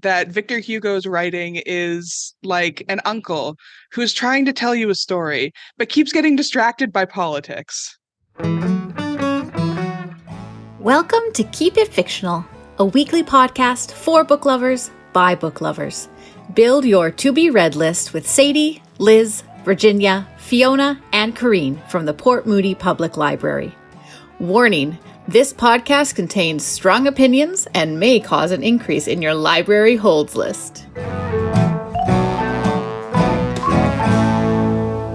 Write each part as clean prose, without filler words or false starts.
that Victor Hugo's writing is like an uncle who's trying to tell you a story, but keeps getting distracted by politics. Welcome to Keep It Fictional, a weekly podcast for book lovers by book lovers. Build your to-be-read list with Sadie, Liz, Virginia, Fiona, and Corrine from the Port Moody Public Library. Warning, this podcast contains strong opinions and may cause an increase in your library holds list.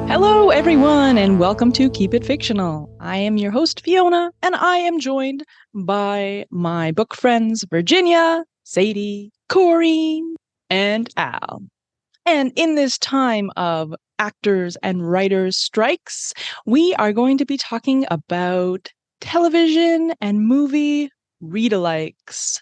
Hello, everyone, and welcome to Keep It Fictional. I am your host, Fiona, and I am joined by my book friends, Virginia, Sadie, Corrine, and Al. And in this time of actors and writers strikes, we are going to be talking about television and movie read-alikes.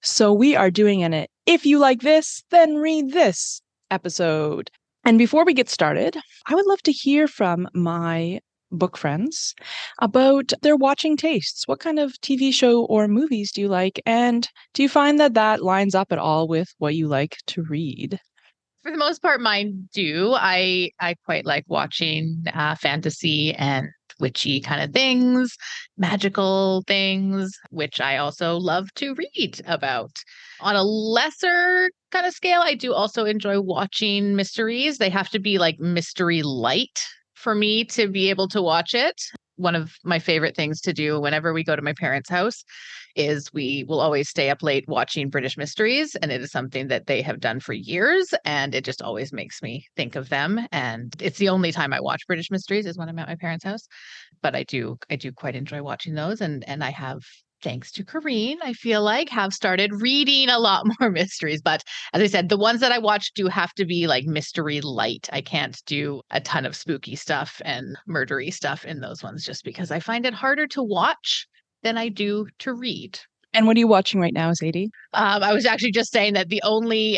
So we are doing an If You Like This, Then Read This episode. And before we get started, I would love to hear from my book friends about their watching tastes. What kind of TV show or movies do you like? And do you find that lines up at all with what you like to read? For the most part, mine do. I quite like watching fantasy and witchy kind of things, magical things, which I also love to read about. On a lesser kind of scale, I do also enjoy watching mysteries. They have to be like mystery light for me to be able to watch it. One of my favorite things to do whenever we go to my parents' house is we will always stay up late watching British mysteries. And it is something that they have done for years. And it just always makes me think of them. And it's the only time I watch British mysteries is when I'm at my parents' house. But I do quite enjoy watching those. And I have, thanks to Corrine, I feel like have started reading a lot more mysteries. But as I said, the ones that I watch do have to be like mystery light. I can't do a ton of spooky stuff and murdery stuff in those ones just because I find it harder to watch than I do to read. And what are you watching right now, Sadie? I was actually just saying that the only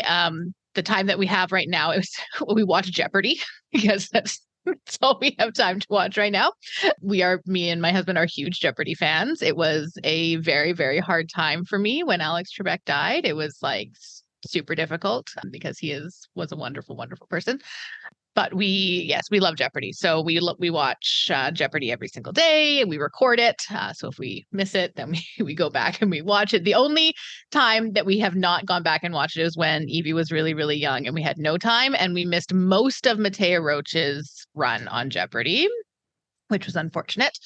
the time that we have right now is we watch Jeopardy because that's all we have time to watch right now. Me and my husband are huge Jeopardy fans. It was a very, very hard time for me when Alex Trebek died. It was like super difficult because he was a wonderful, wonderful person. But we love Jeopardy. So we watch Jeopardy every single day and we record it. So if we miss it, then we go back and we watch it. The only time that we have not gone back and watched it is when Evie was really, really young and we had no time and we missed most of Matea Roach's run on Jeopardy, which was unfortunate.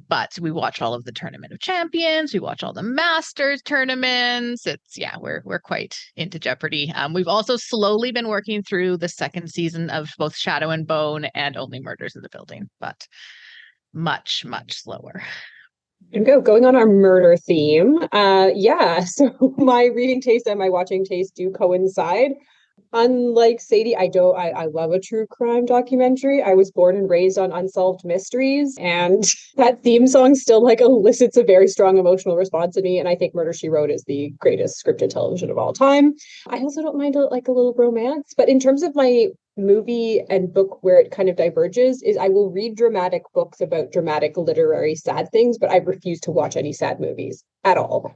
But we watch all of the Tournament of Champions. We watch all the Masters tournaments. We're quite into Jeopardy. We've also slowly been working through the second season of both Shadow and Bone and Only Murders in the Building, but much, much slower. And going on our murder theme. So my reading taste and my watching taste do coincide. Unlike Sadie, I love a true crime documentary. I was born and raised on unsolved mysteries, and that theme song still elicits a very strong emotional response in me. And I think Murder, She Wrote is the greatest scripted television of all time. I also don't mind a little romance, but in terms of my movie and book where it kind of diverges is I will read dramatic books about dramatic literary sad things, but I refuse to watch any sad movies at all.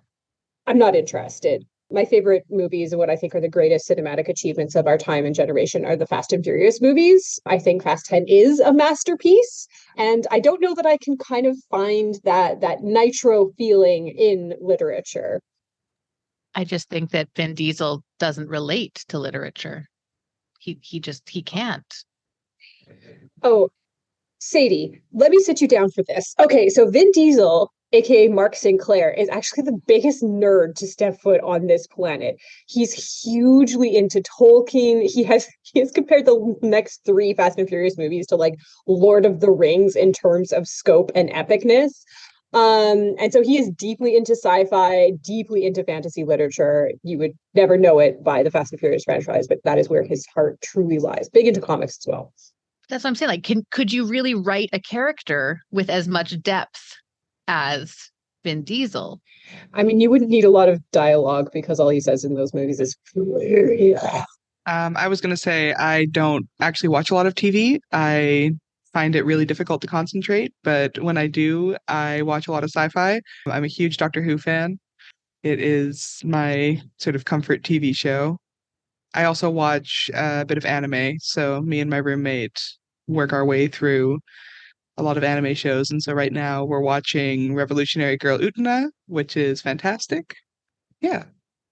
I'm not interested. My favorite movies and what I think are the greatest cinematic achievements of our time and generation are the Fast and Furious movies. I think Fast 10 is a masterpiece. And I don't know that I can kind of find that nitro feeling in literature. I just think that Vin Diesel doesn't relate to literature. He can't. Oh, Sadie, let me sit you down for this. Okay, so Vin Diesel, aka Mark Sinclair, is actually the biggest nerd to step foot on this planet. He's hugely into Tolkien. He has compared the next 3 Fast and Furious movies to like Lord of the Rings in terms of scope and epicness. And so he is deeply into sci-fi, deeply into fantasy literature. You would never know it by the Fast and Furious franchise, but that is where his heart truly lies. Big into comics as well. That's what I'm saying. Like, could you really write a character with as much depth as Vin Diesel? I mean, you wouldn't need a lot of dialogue because all he says in those movies is I was going to say I don't actually watch a lot of TV. I find it really difficult to concentrate, but when I do, I watch a lot of sci-fi. I'm a huge Doctor Who fan. It is my sort of comfort TV show. I also watch a bit of anime. So me and my roommate work our way through a lot of anime shows. And so right now we're watching Revolutionary Girl Utena, which is fantastic. Yeah.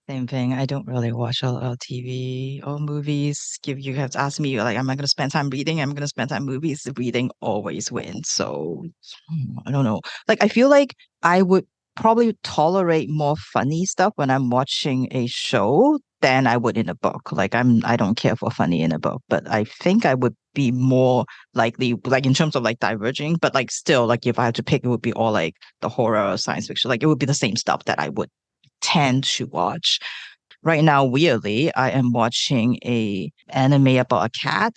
Same thing. I don't really watch a lot of TV or movies. If you have to ask me, like, am I going to spend time reading? I'm going to spend time movies. Reading always wins. So I don't know. Like, I feel like I would probably tolerate more funny stuff when I'm watching a show than I would in a book. Like, I don't care for funny in a book, but I think I would be more likely, like in terms of like diverging, but like still, like if I had to pick, it would be all like the horror or science fiction. Like it would be the same stuff that I would tend to watch. Right now, weirdly, I am watching a anime about a cat.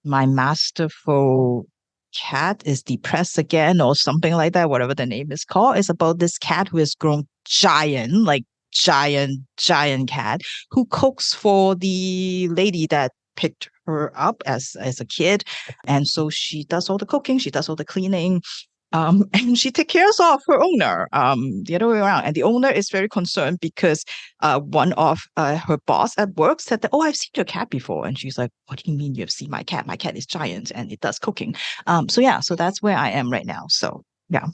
My masterful cat is depressed again or something like that, whatever the name is called. It's about this cat who has grown giant, like giant cat who cooks for the lady that picked her up as a kid. And so she does all the cooking, she does all the cleaning. And she takes care of her owner, the other way around. And the owner is very concerned because one of her boss at work said that, oh, I've seen your cat before. And she's like, what do you mean you've seen my cat? My cat is giant and it does cooking. So yeah, so that's where I am right now. So yeah.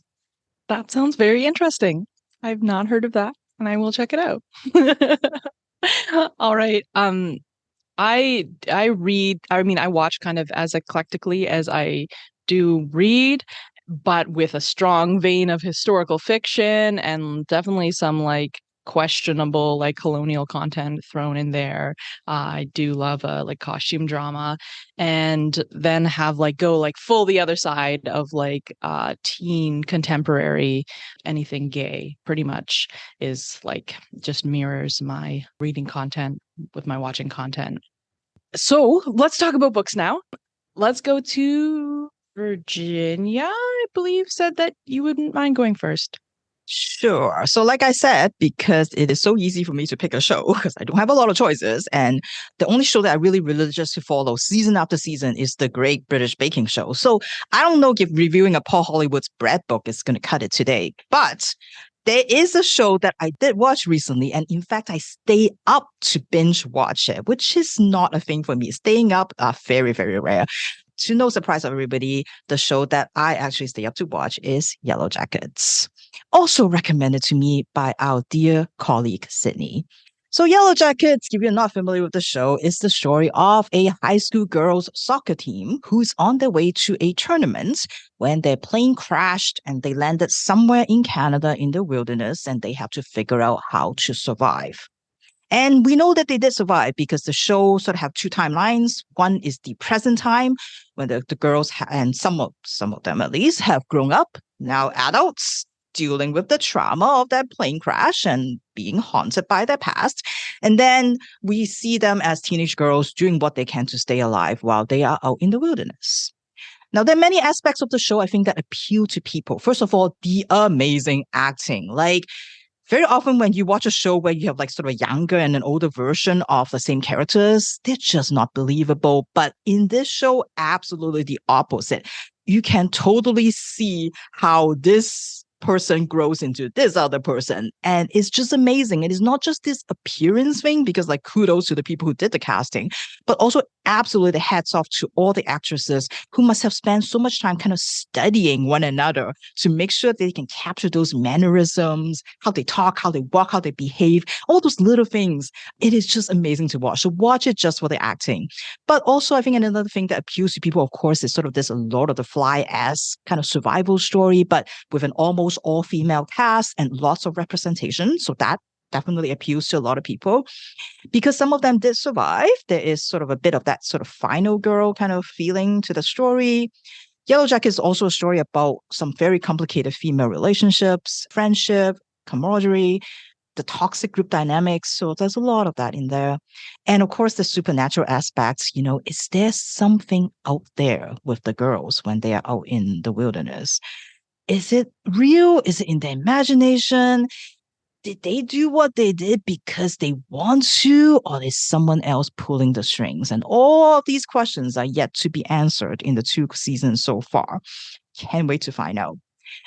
That sounds very interesting. I've not heard of that, and I will check it out. All right. I read, I mean, I watch kind of as eclectically as I do read, but with a strong vein of historical fiction and definitely some like questionable like colonial content thrown in there. I do love a like costume drama, and then have like go like full the other side of like teen contemporary anything gay pretty much is like just mirrors my reading content with my watching content. So let's talk about books now. Let's go to Virginia, I believe, said that you wouldn't mind going first. Sure. So like I said, because it is so easy for me to pick a show because I don't have a lot of choices. And the only show that I really religiously follow season after season is the Great British Baking Show. So I don't know if reviewing a Paul Hollywood's bread book is going to cut it today, but there is a show that I did watch recently. And in fact, I stay up to binge watch it, which is not a thing for me. Staying up are very, very rare. To no surprise of everybody, the show that I actually stay up to watch is Yellowjackets. Also recommended to me by our dear colleague, Sydney. So Yellowjackets, if you're not familiar with the show, is the story of a high school girls soccer team who's on their way to a tournament when their plane crashed and they landed somewhere in Canada in the wilderness and they have to figure out how to survive. And we know that they did survive because the show sort of have two timelines. One is the present time when the girls and some of them at least have grown up, now adults, dealing with the trauma of that plane crash and being haunted by their past. And then we see them as teenage girls doing what they can to stay alive while they are out in the wilderness. Now, there are many aspects of the show I think that appeal to people. First of all, the amazing acting. Like, very often when you watch a show where you have like sort of a younger and an older version of the same characters, they're just not believable. But in this show, absolutely the opposite. You can totally see how this person grows into this other person. And it's just amazing. It is not just this appearance thing, because like kudos to the people who did the casting, but also absolutely hats off to all the actresses who must have spent so much time kind of studying one another to make sure they can capture those mannerisms, how they talk, how they walk, how they behave, all those little things. It is just amazing to watch. So watch it just for the acting. But also I think another thing that appeals to people, of course, is sort of this Lord of the Fly-esque kind of survival story, but with an almost all-female cast and lots of representation. So that definitely appeals to a lot of people because some of them did survive. There is sort of a bit of that sort of final girl kind of feeling to the story. Yellowjacket is also a story about some very complicated female relationships, friendship, camaraderie, the toxic group dynamics. So there's a lot of that in there. And of course, the supernatural aspects, you know, is there something out there with the girls when they are out in the wilderness? Is it real? Is it in their imagination? Did they do what they did because they want to, or is someone else pulling the strings? And all of these questions are yet to be answered in the 2 seasons so far. Can't wait to find out.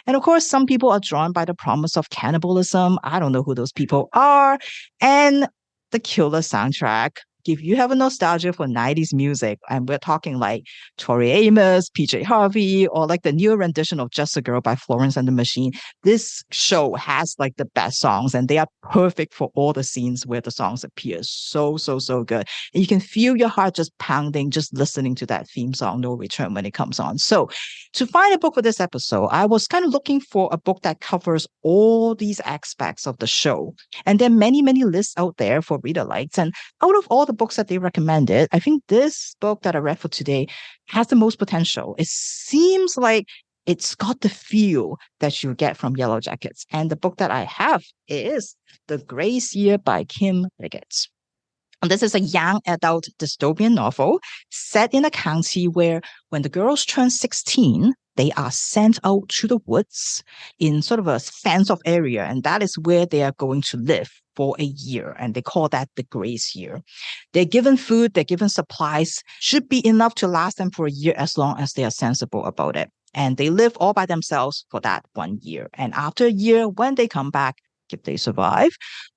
And of course, some people are drawn by the promise of cannibalism. I don't know who those people are. And the killer soundtrack. if you have a nostalgia for 90s music, and we're talking like Tori Amos, PJ Harvey, or like the new rendition of Just a Girl by Florence and the Machine, this show has like the best songs, and they are perfect for all the scenes where the songs appear. So, so, so good. And you can feel your heart just pounding, just listening to that theme song, No Return, when it comes on. So to find a book for this episode, I was kind of looking for a book that covers all these aspects of the show. And there are many, many lists out there for reader likes. And out of all the books that they recommended, I think this book that I read for today has the most potential. It seems like it's got the feel that you get from Yellowjackets. And the book that I have is The Grace Year by Kim Liggett. And this is a young adult dystopian novel set in a county where when the girls turn 16, they are sent out to the woods in sort of a fenced-off area, and that is where they are going to live for a year, and they call that the grace year. They're given food, they're given supplies, should be enough to last them for a year as long as they are sensible about it. And they live all by themselves for that 1 year. And after a year, when they come back, if they survive,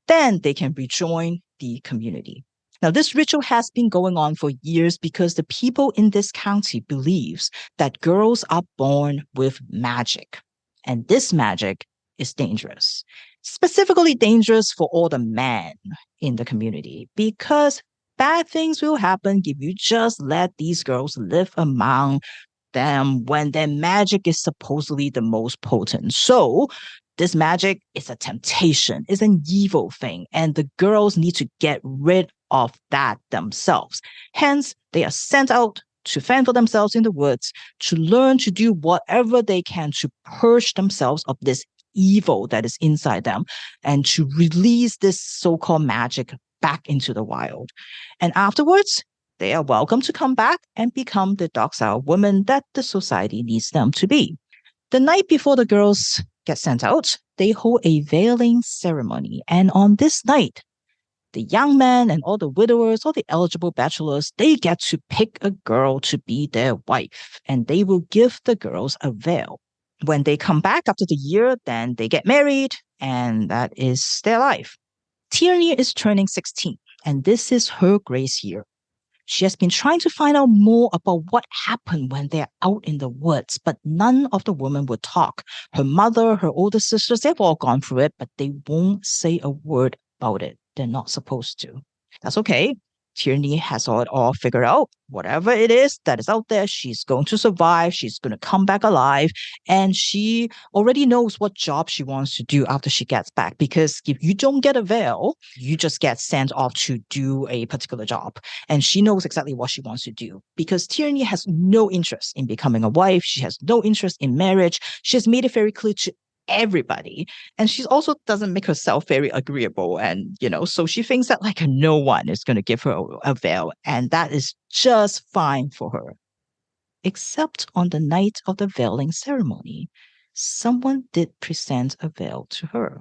then they can rejoin the community. Now, this ritual has been going on for years because the people in this county believes that girls are born with magic. And this magic is dangerous, specifically dangerous for all the men in the community, because bad things will happen if you just let these girls live among them when their magic is supposedly the most potent. So this magic is a temptation, is an evil thing, and the girls need to get rid of that themselves. Hence, they are sent out to fend for themselves in the woods, to learn to do whatever they can to purge themselves of this evil that is inside them, and to release this so-called magic back into the wild. And afterwards, they are welcome to come back and become the docile women that the society needs them to be. The night before the girls get sent out, they hold a veiling ceremony. And on this night, the young men and all the widowers, all the eligible bachelors, they get to pick a girl to be their wife, and they will give the girls a veil. When they come back after the year, then they get married, and that is their life. Tierney is turning 16, and this is her grace year. She has been trying to find out more about what happened when they're out in the woods, but none of the women would talk. Her mother, her older sisters, they've all gone through it, but they won't say a word about it. They're not supposed to. That's okay. Tierney has it all figured out. Whatever it is that is out there, she's going to survive. She's going to come back alive. And she already knows what job she wants to do after she gets back. Because if you don't get a veil, you just get sent off to do a particular job. And she knows exactly what she wants to do. Because Tierney has no interest in becoming a wife. She has no interest in marriage. She has made it very clear to everybody, and she also doesn't make herself very agreeable, and so she thinks that like no one is going to give her a veil, and that is just fine for her. Except on the night of the veiling ceremony, someone did present a veil to her,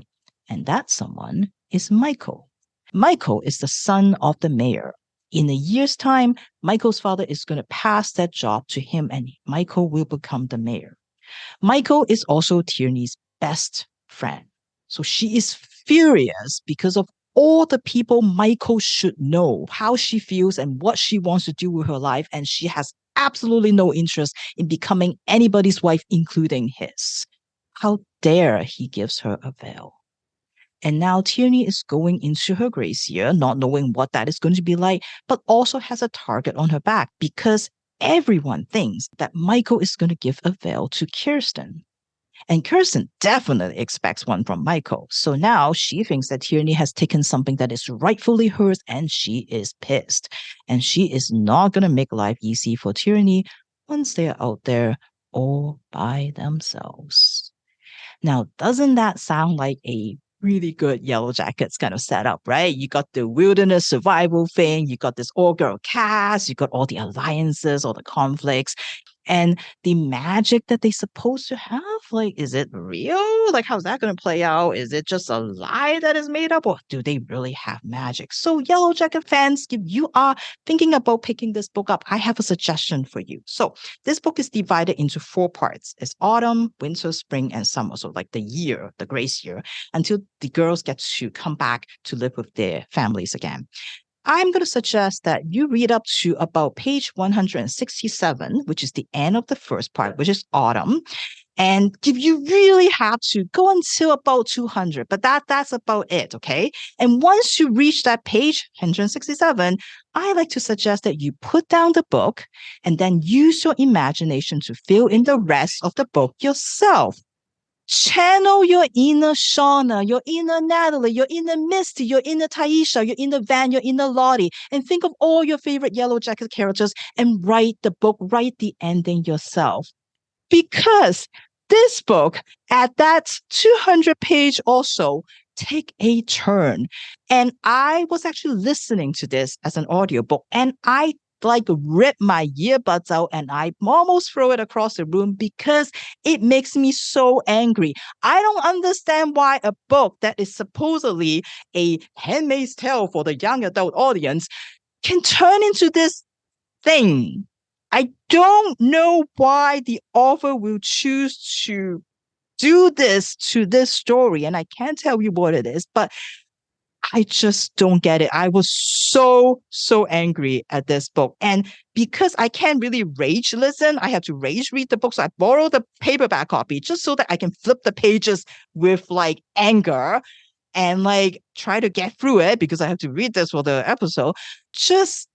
and that someone is Michael. Michael is the son of the mayor. In a year's time, Michael's father is going to pass that job to him, and Michael will become the mayor. Michael is also Tierney's best friend. So she is furious because of all the people Michael should know, how she feels and what she wants to do with her life. And she has absolutely no interest in becoming anybody's wife, including his. How dare he gives her a veil? And now Tierney is going into her grace year, not knowing what that is going to be like, but also has a target on her back because everyone thinks that Michael is going to give a veil to Kirsten. And Kirsten definitely expects one from Michael. So now she thinks that Tierney has taken something that is rightfully hers, and she is pissed. And she is not going to make life easy for Tierney once they're out there all by themselves. Now, doesn't that sound like a really good Yellowjackets kind of setup, right? You got the wilderness survival thing, you got this all-girl cast, you got all the alliances, all the conflicts, and the magic that they're supposed to have. Like, is it real? Like, how's that going to play out? Is it just a lie that is made up, or do they really have magic? So, Yellowjacket fans, if you are thinking about picking this book up, I have a suggestion for you. So, this book is divided into 4 parts. It's autumn, winter, spring, and summer. So, like the year, the grace year, until the girls get to come back to live with their families again. I'm going to suggest that you read up to about page 167, which is the end of the first part, which is autumn. And if you really have to, go until about 200, but that's about it, okay? And once you reach that page, 167, I like to suggest that you put down the book and then use your imagination to fill in the rest of the book yourself. Channel your inner Shauna, your inner Natalie, your inner Misty, your inner Taisha, your inner Van, your inner Lottie, and think of all your favorite Yellowjacket characters and write the book, write the ending yourself. Because this book, at that 200 page also, take a turn. And I was actually listening to this as an audiobook, and I rip my earbuds out and I almost throw it across the room because it makes me so angry. I don't understand why a book that is supposedly a Handmaid's Tale for the young adult audience can turn into this thing. I don't know why the author will choose to do this to this story, and I can't tell you what it is, but I just don't get it. I was so angry at this book. And because I can't really rage listen, I have to rage read the book. So I borrowed the paperback copy just so that I can flip the pages with anger and try to get through it because I have to read this for the episode. Just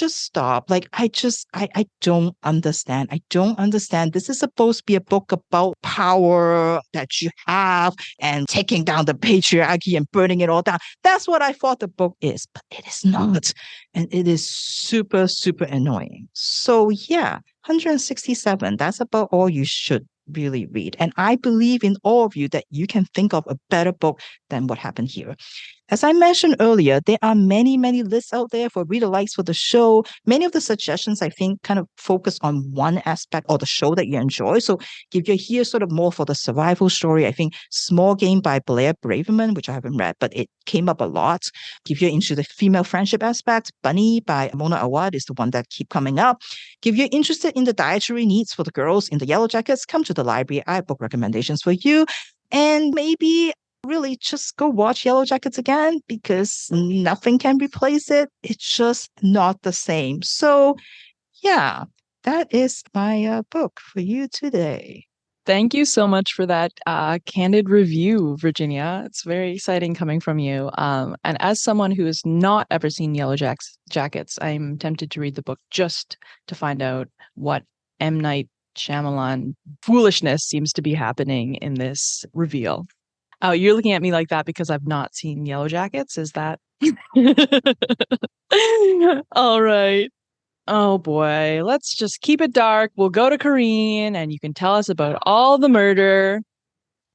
stop. I don't understand. I don't understand. This is supposed to be a book about power that you have and taking down the patriarchy and burning it all down. That's what I thought the book is, but it is not. And it is super annoying. So yeah, 167, that's about all you should really read. And I believe in all of you that you can think of a better book than what happened here. As I mentioned earlier, there are many lists out there for reader likes for the show. Many of the suggestions, I think, kind of focus on one aspect of the show that you enjoy. So if you're here sort of more for the survival story, I think Small Game by Blair Braverman, which I haven't read, but it came up a lot. If you're into the female friendship aspect, Bunny by Mona Awad is the one that keep coming up. If you're interested in the dietary needs for the girls in the Yellowjackets, come to the library. I have book recommendations for you. And maybe really just go watch Yellowjackets again because nothing can replace it. It's just not the same. So yeah, that is my book for you today. Thank you so much for that candid review, Virginia. It's very exciting coming from you. And as someone who has not ever seen Yellowjackets, I'm tempted to read the book just to find out what M. Night Shyamalan foolishness seems to be happening in this reveal. Oh, you're looking at me like that because I've not seen Yellowjackets? Is that? All right. Oh boy, let's just keep it dark. We'll go to Corrine and you can tell us about all the murder.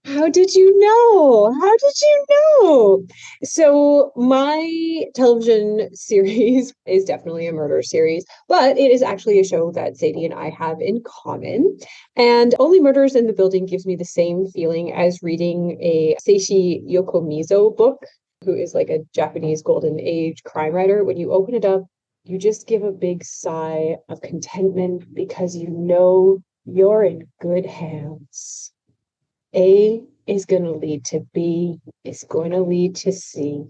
How did you know? How did you know? So my television series is definitely a murder series, but it is actually a show that Sadie and I have in common. And Only Murders in the Building gives me the same feeling as reading a Seishi Yokomizo book, who is like a Japanese golden age crime writer. When you open it up, you just give a big sigh of contentment because you know you're in good hands. A is going to lead to B, is going to lead to C,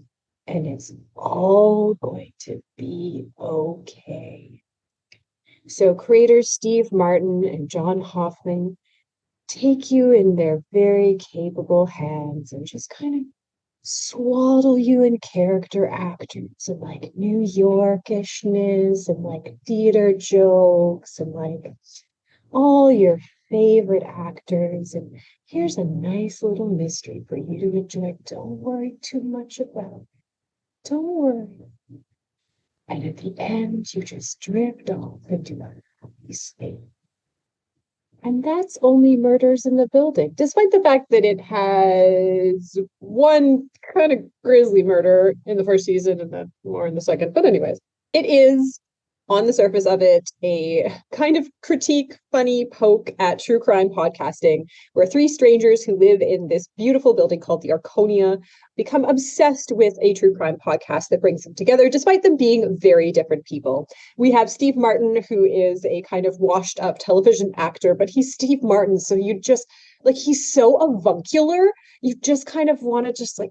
and it's all going to be okay. So creators Steve Martin and John Hoffman take you in their very capable hands and just kind of swaddle you in character actors and New Yorkishness and theater jokes and all your favorite actors, and here's a nice little mystery for you to enjoy. Don't worry too much about it. Don't worry. And at the end, you just drift off into a happy state. And that's Only Murders in the Building, despite the fact that it has one kind of grisly murder in the first season and then more in the second. But anyways, it is, on the surface of it, a kind of critique, funny poke at true crime podcasting, where three strangers who live in this beautiful building called the Arconia become obsessed with a true crime podcast that brings them together, despite them being very different people. We have Steve Martin, who is a kind of washed up television actor, but he's Steve Martin, so you just, he's so avuncular, you just kind of want to just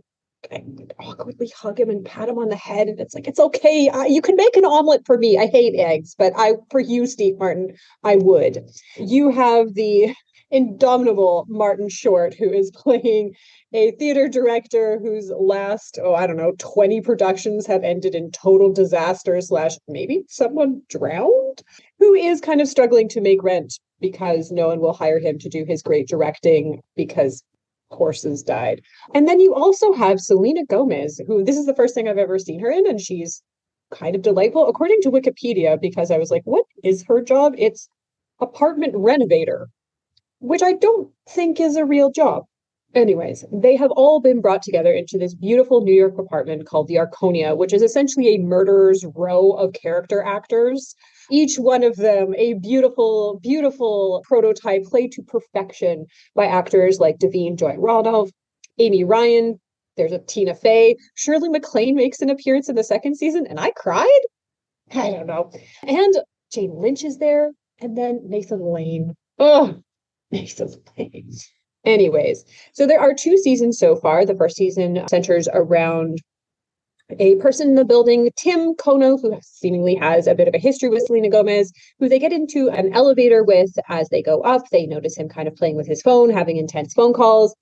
I awkwardly hug him and pat him on the head. And it's like, it's okay. You can make an omelet for me. I hate eggs, but for you, Steve Martin, I would. You have the indomitable Martin Short, who is playing a theater director whose last, 20 productions have ended in total disaster / maybe someone drowned, who is kind of struggling to make rent because no one will hire him to do his great directing because horses died. And then you also have Selena Gomez, who this is the first thing I've ever seen her in, and she's kind of delightful, according to Wikipedia, because I was like, what is her job? It's apartment renovator, which I don't think is a real job. Anyways, they have all been brought together into this beautiful New York apartment called the Arconia, which is essentially a murderer's row of character actors. Each one of them a beautiful, beautiful prototype played to perfection by actors like Davine Joy Randolph, Amy Ryan, there's a Tina Fey. Shirley MacLaine makes an appearance in the second season, and I cried. I don't know. And Jane Lynch is there, and then Nathan Lane. Oh, Nathan Lane. Anyways, so there are 2 seasons so far. The first season centers around a person in the building, Tim Kono, who seemingly has a bit of a history with Selena Gomez, who they get into an elevator with as they go up. They notice him kind of playing with his phone, having intense phone calls.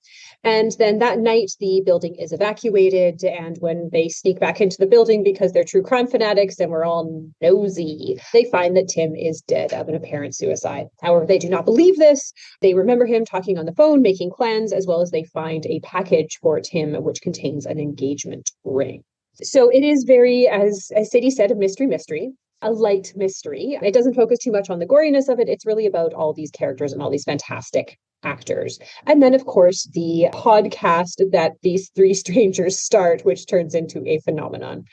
And then that night, the building is evacuated. And when they sneak back into the building because they're true crime fanatics and we're all nosy, they find that Tim is dead of an apparent suicide. However, they do not believe this. They remember him talking on the phone, making plans, as well as they find a package for Tim, which contains an engagement ring. So it is very, as Sadie said, a mystery, a light mystery. It doesn't focus too much on the goriness of it. It's really about all these characters and all these fantastic actors. And then, of course, the podcast that these 3 strangers start, which turns into a phenomenon.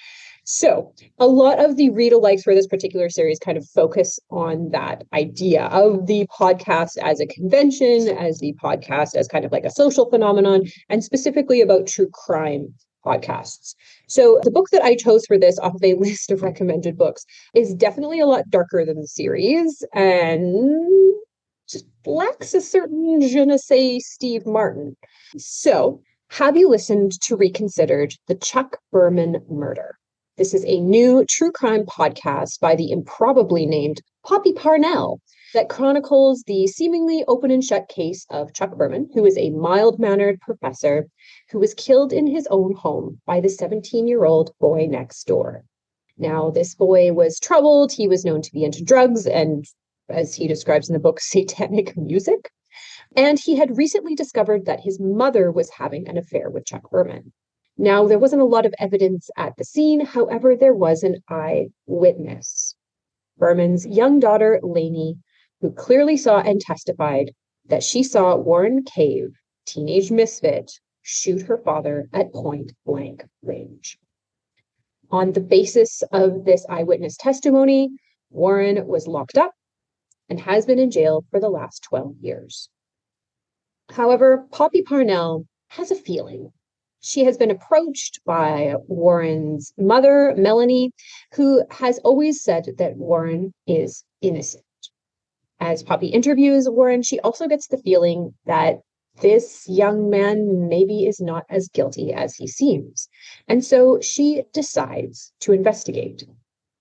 So a lot of the read-alikes for this particular series kind of focus on that idea of the podcast as a convention, as the podcast as kind of like a social phenomenon, and specifically about true crime podcasts. So the book that I chose for this off of a list of recommended books is definitely a lot darker than the series and just lacks a certain je ne sais Steve Martin. So have you listened to Reconsidered, the Chuck Berman Murder? This is a new true crime podcast by the improbably named Poppy Parnell that chronicles the seemingly open and shut case of Chuck Berman, who is a mild-mannered professor who was killed in his own home by the 17-year-old boy next door. Now, this boy was troubled. He was known to be into drugs and, as he describes in the book, satanic music. And he had recently discovered that his mother was having an affair with Chuck Berman. Now, there wasn't a lot of evidence at the scene. However, there was an eyewitness, Berman's young daughter, Lainey, who clearly saw and testified that she saw Warren Cave, teenage misfit, shoot her father at point blank range. On the basis of this eyewitness testimony, Warren was locked up and has been in jail for the last 12 years. However, Poppy Parnell has a feeling. She has been approached by Warren's mother, Melanie, who has always said that Warren is innocent. As Poppy interviews Warren, she also gets the feeling that this young man maybe is not as guilty as he seems. And so she decides to investigate.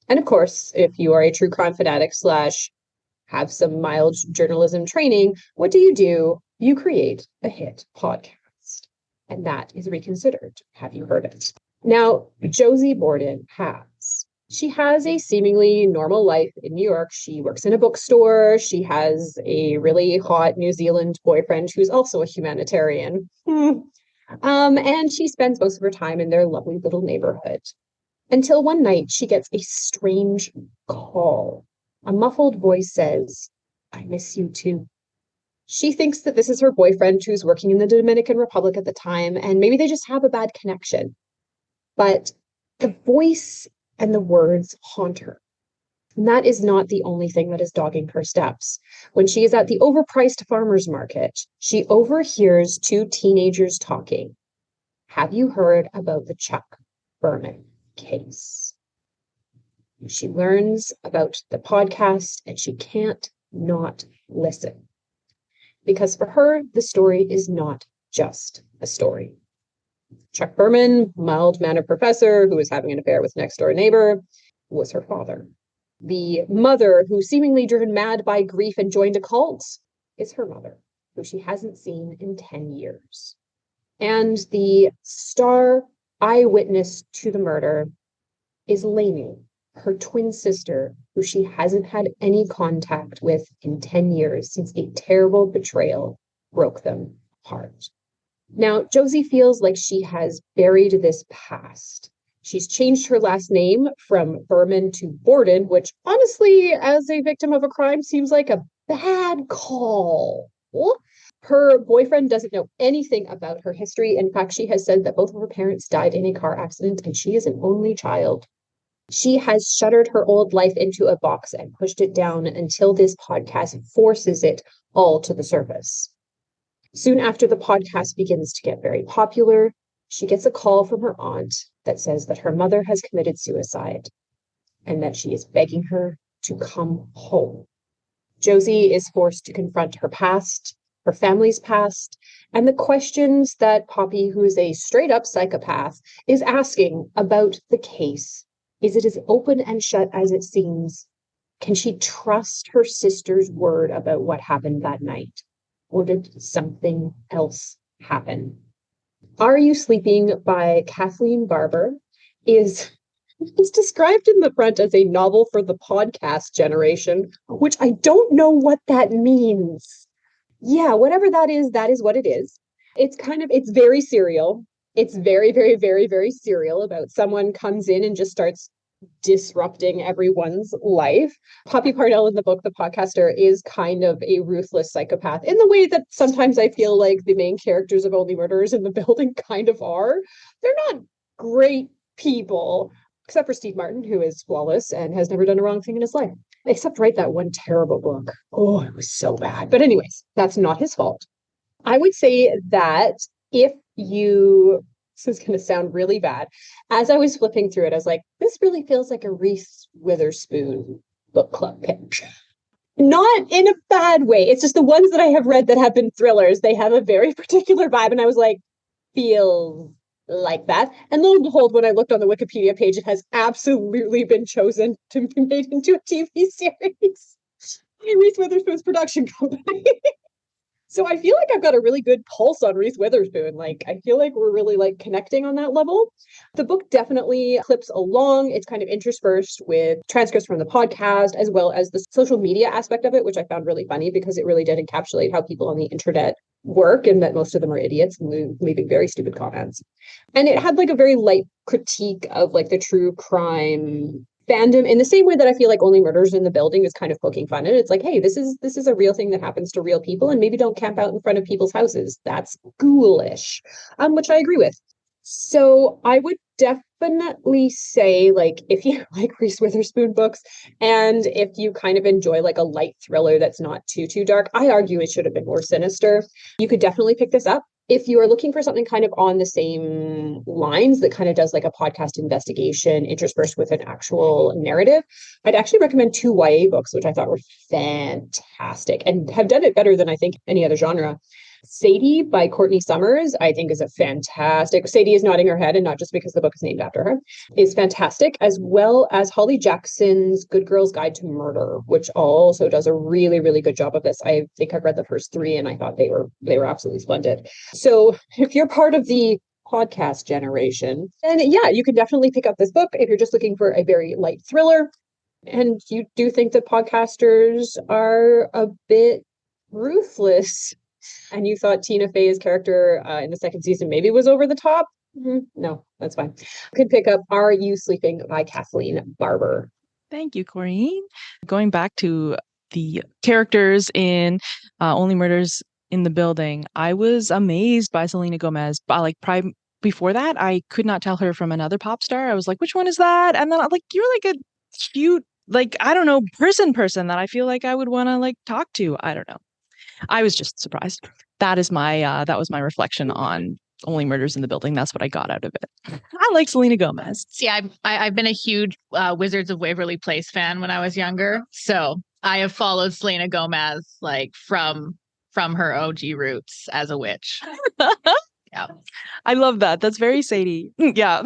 And of course, if you are a true crime fanatic / have some mild journalism training, what do? You create a hit podcast. And that is Reconsidered. Have you heard it? Now, Josie Borden has. She has a seemingly normal life in New York. She works in a bookstore. She has a really hot New Zealand boyfriend who's also a humanitarian. And she spends most of her time in their lovely little neighborhood. Until one night, she gets a strange call. A muffled voice says, "I miss you too." She thinks that this is her boyfriend who's working in the Dominican Republic at the time, and maybe they just have a bad connection. But the voice and the words haunt her. And that is not the only thing that is dogging her steps. When she is at the overpriced farmer's market, she overhears 2 teenagers talking. Have you heard about the Chuck Berman case? She learns about the podcast and she can't not listen. Because for her, the story is not just a story. Chuck Berman, mild-mannered professor who was having an affair with next-door neighbor, was her father. The mother, who seemingly driven mad by grief and joined a cult, is her mother, who she hasn't seen in 10 years. And the star eyewitness to the murder is Lainey, her twin sister, who she hasn't had any contact with in 10 years since a terrible betrayal broke them apart. Now, Josie feels like she has buried this past. She's changed her last name from Berman to Borden, which honestly, as a victim of a crime, seems like a bad call. Her boyfriend doesn't know anything about her history. In fact, she has said that both of her parents died in a car accident and she is an only child. She has shuttered her old life into a box and pushed it down until this podcast forces it all to the surface. Soon after the podcast begins to get very popular, she gets a call from her aunt that says that her mother has committed suicide and that she is begging her to come home. Josie is forced to confront her past, her family's past, and the questions that Poppy, who is a straight-up psychopath, is asking about the case. Is it as open and shut as it seems? Can she trust her sister's word about what happened that night? Or did something else happen? Are You Sleeping by Kathleen Barber is described in the front as a novel for the podcast generation, which I don't know what that means. Yeah, whatever that is what it is. It's very serial. It's very, very, very, very serial about someone comes in and just starts disrupting everyone's life. Poppy Parnell in the book, The Podcaster, is kind of a ruthless psychopath in the way that sometimes I feel like the main characters of Only Murders in the Building kind of are. They're not great people, except for Steve Martin, who is flawless and has never done a wrong thing in his life, except write that one terrible book. Oh, it was so bad. But anyways, that's not his fault. I would say that this is going to sound really bad. As I was flipping through it, I was like, this really feels like a Reese Witherspoon book club pick. Not in a bad way. It's just the ones that I have read that have been thrillers. They have a very particular vibe. And I was like, feels like that. And lo and behold, when I looked on the Wikipedia page, it has absolutely been chosen to be made into a TV series by Reese Witherspoon's production company. So I feel like I've got a really good pulse on Reese Witherspoon. Like, I feel like we're really like connecting on that level. The book definitely clips along. It's kind of interspersed with transcripts from the podcast, as well as the social media aspect of it, which I found really funny because it really did encapsulate how people on the internet work and that most of them are idiots and leaving very stupid comments. And it had like a very light critique of like the true crime fandom in the same way that I feel like Only Murders in the Building is kind of poking fun at it. It's like, hey, this is a real thing that happens to real people, and maybe don't camp out in front of people's houses. That's ghoulish, which I agree with. So I would definitely say, like, if you like Reese Witherspoon books and if you kind of enjoy like a light thriller that's not too dark, I argue it should have been more sinister. You could definitely pick this up. If you are looking for something kind of on the same lines that kind of does like a podcast investigation interspersed with an actual narrative, I'd actually recommend 2 YA books, which I thought were fantastic and have done it better than I think any other genre. Sadie by Courtney Summers, I think is a fantastic. Sadie is nodding her head, and not just because the book is named after her, is fantastic, as well as Holly Jackson's Good Girl's Guide to Murder, which also does a really, really good job of this. I think I've read the first 3 and I thought they were absolutely splendid. So if you're part of the podcast generation, then yeah, you can definitely pick up this book if you're just looking for a very light thriller. And you do think that podcasters are a bit ruthless, and you thought Tina Fey's character in the second season maybe was over the top. No, that's fine. You can pick up Are You Sleeping by Kathleen Barber. Thank you, Corinne. Going back to the characters in Only Murders in the Building, I was amazed by Selena Gomez. Before that, I could not tell her from another pop star. I was like, which one is that? And then I'm like, you're like a cute, like, I don't know, person that I feel like I would want to like talk to. I don't know. I was just surprised. That was my reflection on Only Murders in the Building. That's what I got out of it. I like Selena Gomez. See, I've been a huge Wizards of Waverly Place fan when I was younger, so I have followed Selena Gomez like from her OG roots as a witch. Yeah. I love that. That's very Sadie. Yeah.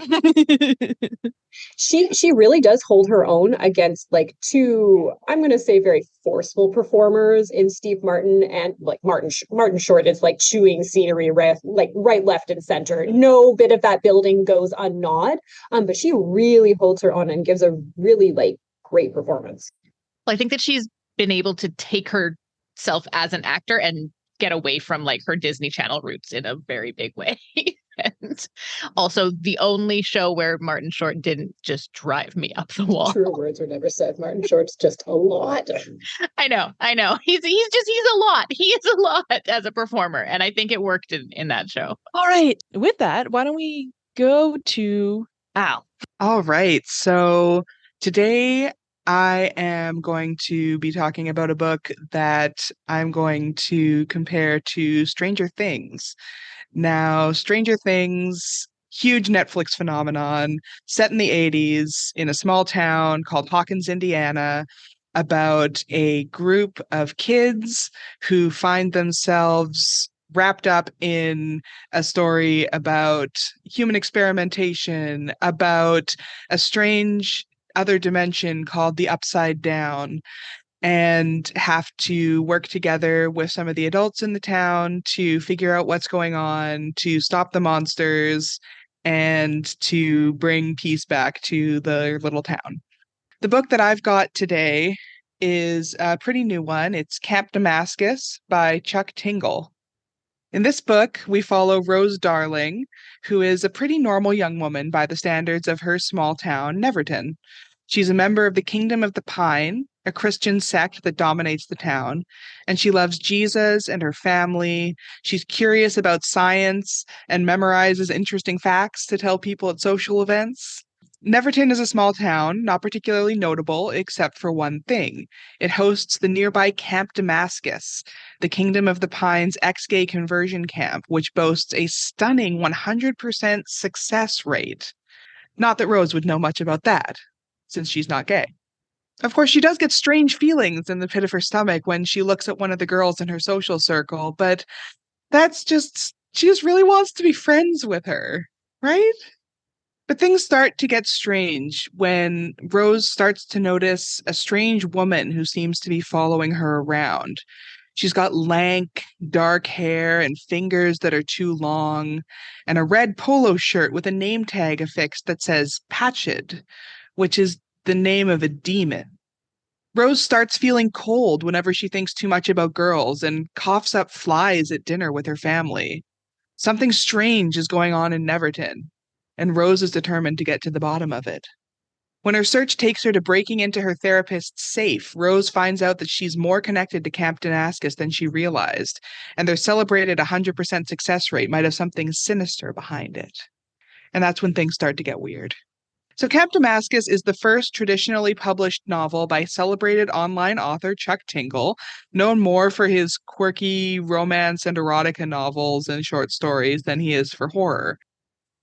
She really does hold her own against like two, I'm going to say, very forceful performers in Steve Martin, and like Martin Short is like chewing scenery like right, left, and center. No bit of that building goes ungnawed. But she really holds her own and gives a really like great performance. Well, I think that she's been able to take herself as an actor and get away from like her Disney Channel roots in a very big way. And also the only show where Martin Short didn't just drive me up the wall. True words were never said. Martin Short's just a lot. I know. He's a lot. He is a lot as a performer. And I think it worked in that show. All right. With that, why don't we go to Al? All right. So today I am going to be talking about a book that I'm going to compare to Stranger Things. Now, Stranger Things, huge Netflix phenomenon, set in the 80s in a small town called Hawkins, Indiana, about a group of kids who find themselves wrapped up in a story about human experimentation, about a strange other dimension called the Upside Down, and have to work together with some of the adults in the town to figure out what's going on, to stop the monsters, and to bring peace back to the little town. The book that I've got today is a pretty new one. It's Camp Damascus by Chuck Tingle. In this book, we follow Rose Darling, who is a pretty normal young woman by the standards of her small town, Neverton. She's a member of the Kingdom of the Pine, a Christian sect that dominates the town, and she loves Jesus and her family. She's curious about science and memorizes interesting facts to tell people at social events. Neverton is a small town, not particularly notable except for one thing. It hosts the nearby Camp Damascus, the Kingdom of the Pines ex-gay conversion camp, which boasts a stunning 100% success rate. Not that Rose would know much about that, since she's not gay. Of course, she does get strange feelings in the pit of her stomach when she looks at one of the girls in her social circle, but she just really wants to be friends with her, right? But things start to get strange when Rose starts to notice a strange woman who seems to be following her around. She's got lank, dark hair and fingers that are too long, and a red polo shirt with a name tag affixed that says Patched, which is the name of a demon. Rose starts feeling cold whenever she thinks too much about girls and coughs up flies at dinner with her family. Something strange is going on in Neverton, and Rose is determined to get to the bottom of it. When her search takes her to breaking into her therapist's safe, Rose finds out that she's more connected to Camp Damascus than she realized, and their celebrated 100% success rate might have something sinister behind it. And that's when things start to get weird. So Camp Damascus is the first traditionally published novel by celebrated online author Chuck Tingle, known more for his quirky romance and erotica novels and short stories than he is for horror.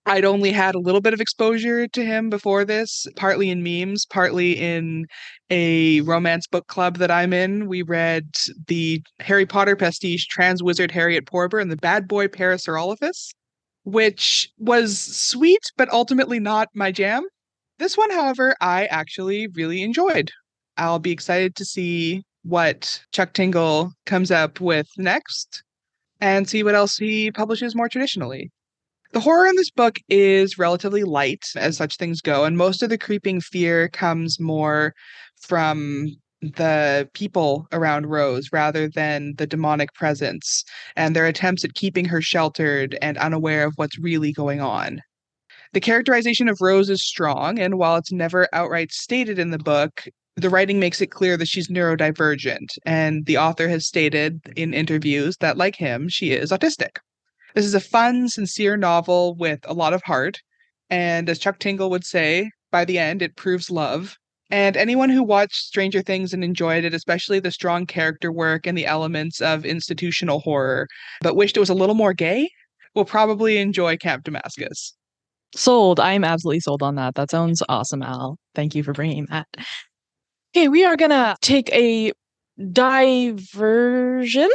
I'd only had a little bit of exposure to him before this, partly in memes, partly in a romance book club that I'm in. We read the Harry Potter pastiche Trans Wizard Harriet Porber and the Bad Boy Parasaurolophus, which was sweet, but ultimately not my jam. This one, however, I actually really enjoyed. I'll be excited to see what Chuck Tingle comes up with next and see what else he publishes more traditionally. The horror in this book is relatively light, as such things go, and most of the creeping fear comes more from the people around Rose rather than the demonic presence and their attempts at keeping her sheltered and unaware of what's really going on. The characterization of Rose is strong, and while it's never outright stated in the book, the writing makes it clear that she's neurodivergent, and the author has stated in interviews that, like him, she is autistic. This is a fun, sincere novel with a lot of heart, and as Chuck Tingle would say, by the end, it proves love. And anyone who watched Stranger Things and enjoyed it, especially the strong character work and the elements of institutional horror, but wished it was a little more gay, will probably enjoy Camp Damascus. Sold. I'm absolutely sold on that. That sounds awesome, Al. Thank you for bringing that. Okay, we are going to take a diversion,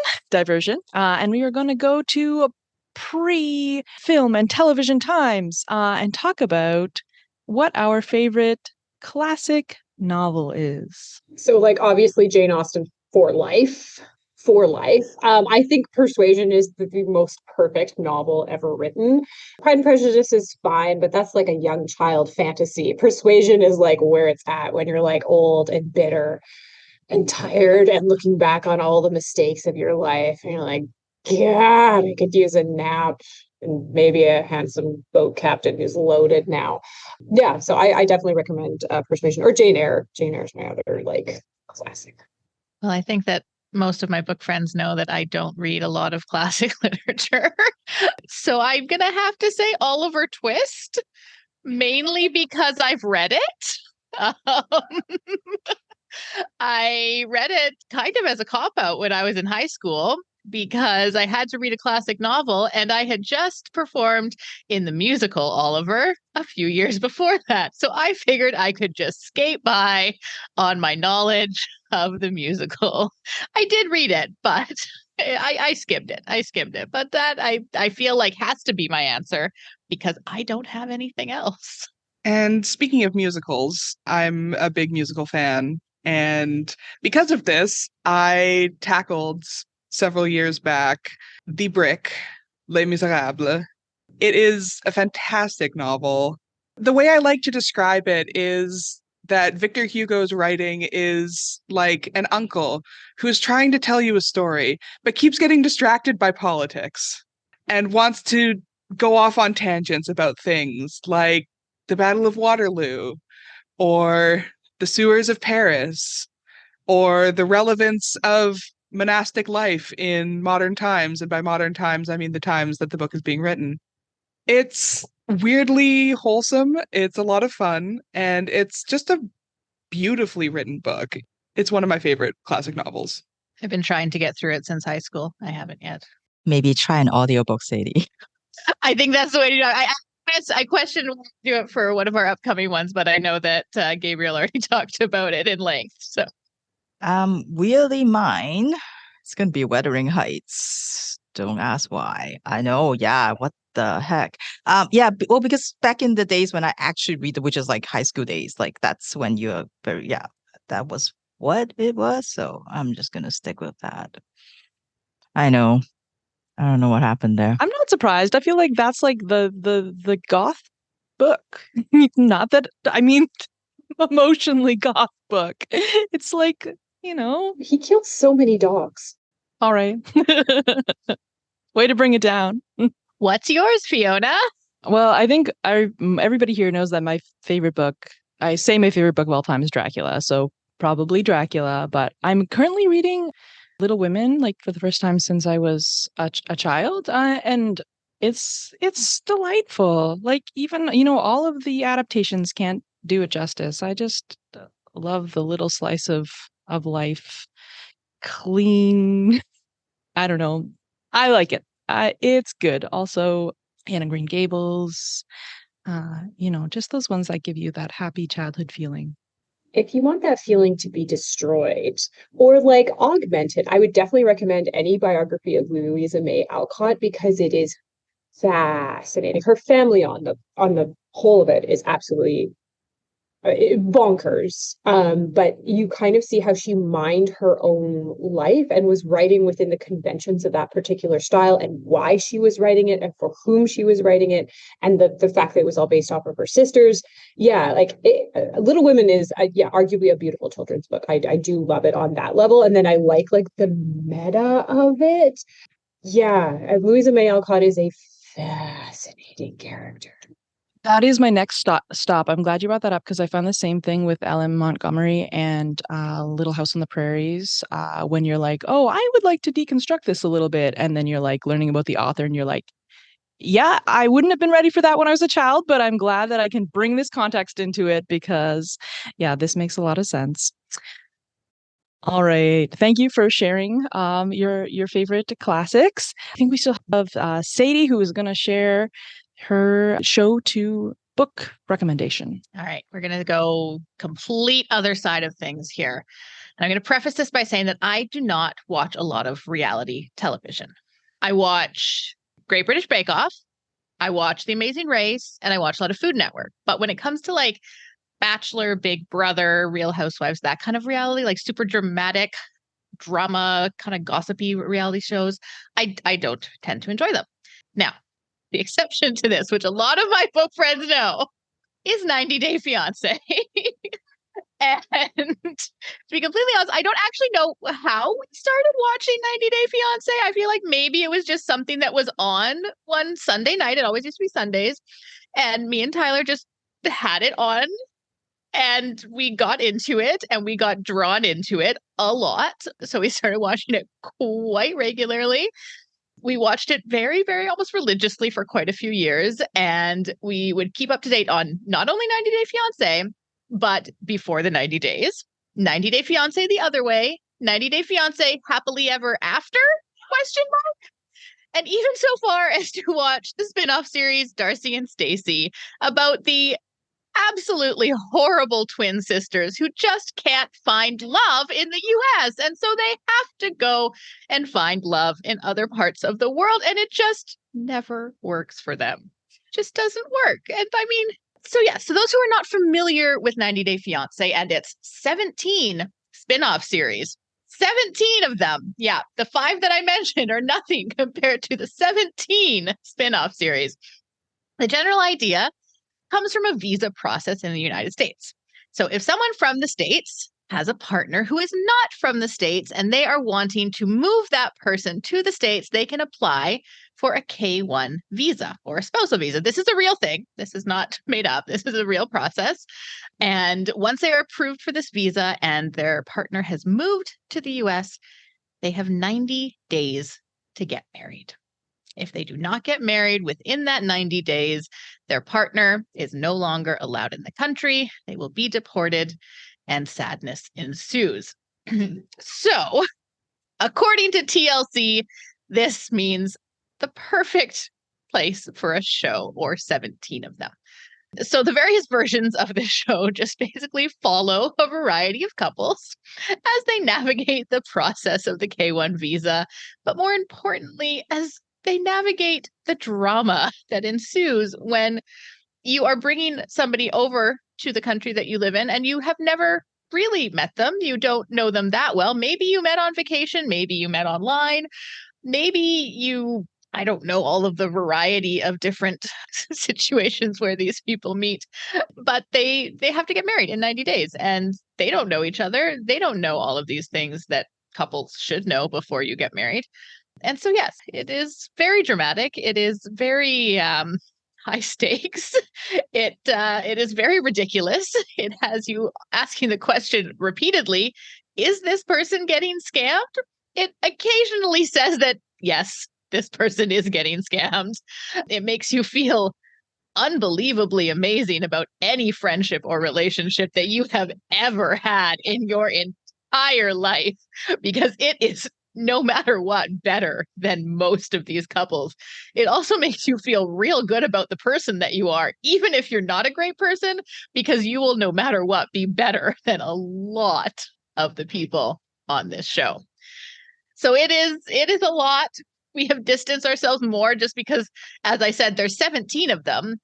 and we are going to go to pre-film and television times and talk about what our favorite classic novel is. So, like, obviously Jane Austen for life. For life. I think Persuasion is the most perfect novel ever written. Pride and Prejudice is fine, but that's like a young child fantasy. Persuasion is like where it's at when you're like old and bitter and tired and looking back on all the mistakes of your life. And you're like, God, I could use a nap and maybe a handsome boat captain who's loaded now. Yeah, so I definitely recommend Persuasion or Jane Eyre. Jane Eyre is my other like classic. Well, I think that most of my book friends know that I don't read a lot of classic literature. So I'm going to have to say Oliver Twist, mainly because I've read it. I read it kind of as a cop-out when I was in high school because I had to read a classic novel, and I had just performed in the musical Oliver a few years before that. So I figured I could just skate by on my knowledge of the musical. I did read it, but I skimmed it. I skimmed it. But that I feel like has to be my answer because I don't have anything else. And speaking of musicals, I'm a big musical fan. And because of this, I tackled several years back The Brick, Les Miserables. It is a fantastic novel. The way I like to describe it is that Victor Hugo's writing is like an uncle who's trying to tell you a story, but keeps getting distracted by politics and wants to go off on tangents about things like the Battle of Waterloo or the sewers of Paris or the relevance of monastic life in modern times. And by modern times, I mean the times that the book is being written. It's weirdly wholesome. It's a lot of fun. And it's just a beautifully written book. It's one of my favorite classic novels. I've been trying to get through it since high school. I haven't yet. Maybe try an audiobook, Sadie. I think that's the way to do it. I questioned whether to do it for one of our upcoming ones, but I know that Gabriel already talked about it in length. So, Weirdly mine, it's gonna be Wuthering Heights. Don't ask why. I know, yeah, what the heck? Yeah, well, because back in the days when I actually read it, which is like high school days, like that's when you're very, yeah, that was what it was. So I'm just gonna stick with that. I know. I don't know what happened there. I'm not surprised. I feel like that's like the goth book. Not that I mean emotionally goth book. It's like, you know. He killed so many dogs. All right. Way to bring it down. what's yours, Fiona? Well, I think everybody here knows that my favorite book, I say my favorite book of all time is Dracula. So probably Dracula, but I'm currently reading Little Women, like for the first time since I was a child, and it's delightful. Like even all of the adaptations can't do it justice. I just love the little slice of life, clean. I don't know. I like it. It's good. Also, Anne of Green Gables. Just those ones that give you that happy childhood feeling. If you want that feeling to be destroyed or like augmented, I would definitely recommend any biography of Louisa May Alcott because it is fascinating. Her family on the whole of it is absolutely bonkers. But you kind of see how she mined her own life and was writing within the conventions of that particular style and why she was writing it and for whom she was writing it. And the fact that it was all based off of her sisters. Yeah, like Little Women is, arguably a beautiful children's book. I do love it on that level. And then I like the meta of it. Yeah, Louisa May Alcott is a fascinating character. That is my next stop. I'm glad you brought that up because I found the same thing with L.M. Montgomery and Little House on the Prairies. When you're like, oh, I would like to deconstruct this a little bit. And then you're like learning about the author and you're like, yeah, I wouldn't have been ready for that when I was a child, but I'm glad that I can bring this context into it because, yeah, this makes a lot of sense. All right. Thank you for sharing your favorite classics. I think we still have Sadie, who is going to share her show to book recommendation. All right, we're going to go complete other side of things here. And I'm going to preface this by saying that I do not watch a lot of reality television. I watch Great British Bake Off. I watch The Amazing Race, and I watch a lot of Food Network. But when it comes to like Bachelor, Big Brother, Real Housewives, that kind of reality, like super dramatic drama, kind of gossipy reality shows, I don't tend to enjoy them. Now, the exception to this, which a lot of my book friends know, is 90 Day Fiancé. And to be completely honest, I don't actually know how we started watching 90 Day Fiancé. I feel like maybe it was just something that was on one Sunday night. It always used to be Sundays. And me and Tyler just had it on. And we got into it and we got drawn into it a lot. So we started watching it quite regularly. We watched it very, very almost religiously for quite a few years. And we would keep up to date on not only 90 Day Fiancé, but before the 90 days, 90 Day Fiancé the other way, 90 Day Fiancé happily ever after? ? And even so far as to watch the spin-off series Darcy and Stacey about the absolutely horrible twin sisters who just can't find love in the US. And so they have to go and find love in other parts of the world. And it just never works for them. It just doesn't work. And I mean, so those who are not familiar with 90 Day Fiancé and its 17 spin-off series, 17 of them. Yeah, the 5 that I mentioned are nothing compared to the 17 spin-off series. The general idea comes from a visa process in the United States. So if someone from the States has a partner who is not from the States and they are wanting to move that person to the States, they can apply for a K-1 visa or a spousal visa. This is a real thing. This is not made up. This is a real process. And once they are approved for this visa and their partner has moved to the US, they have 90 days to get married. If they do not get married within that 90 days, their partner is no longer allowed in the country. They will be deported and sadness ensues. So, according to TLC, this means the perfect place for a show, or 17 of them. So the various versions of this show just basically follow a variety of couples as they navigate the process of the K-1 visa, but more importantly, as they navigate the drama that ensues when you are bringing somebody over to the country that you live in and you have never really met them. You don't know them that well. Maybe you met on vacation. Maybe you met online. Maybe you, I don't know, all of the variety of different situations where these people meet, but they have to get married in 90 days and they don't know each other. They don't know all of these things that couples should know before you get married. And so, yes, it is very dramatic. It is very high stakes. It is very ridiculous. It has you asking the question repeatedly, is this person getting scammed? It occasionally says that, yes, this person is getting scammed. It makes you feel unbelievably amazing about any friendship or relationship that you have ever had in your entire life, because it is, no matter what, better than most of these couples. It also makes you feel real good about the person that you are, even if you're not a great person, because you will, no matter what, be better than a lot of the people on this show. So it is a lot. We have distanced ourselves more just because, as I said, there's 17 of them.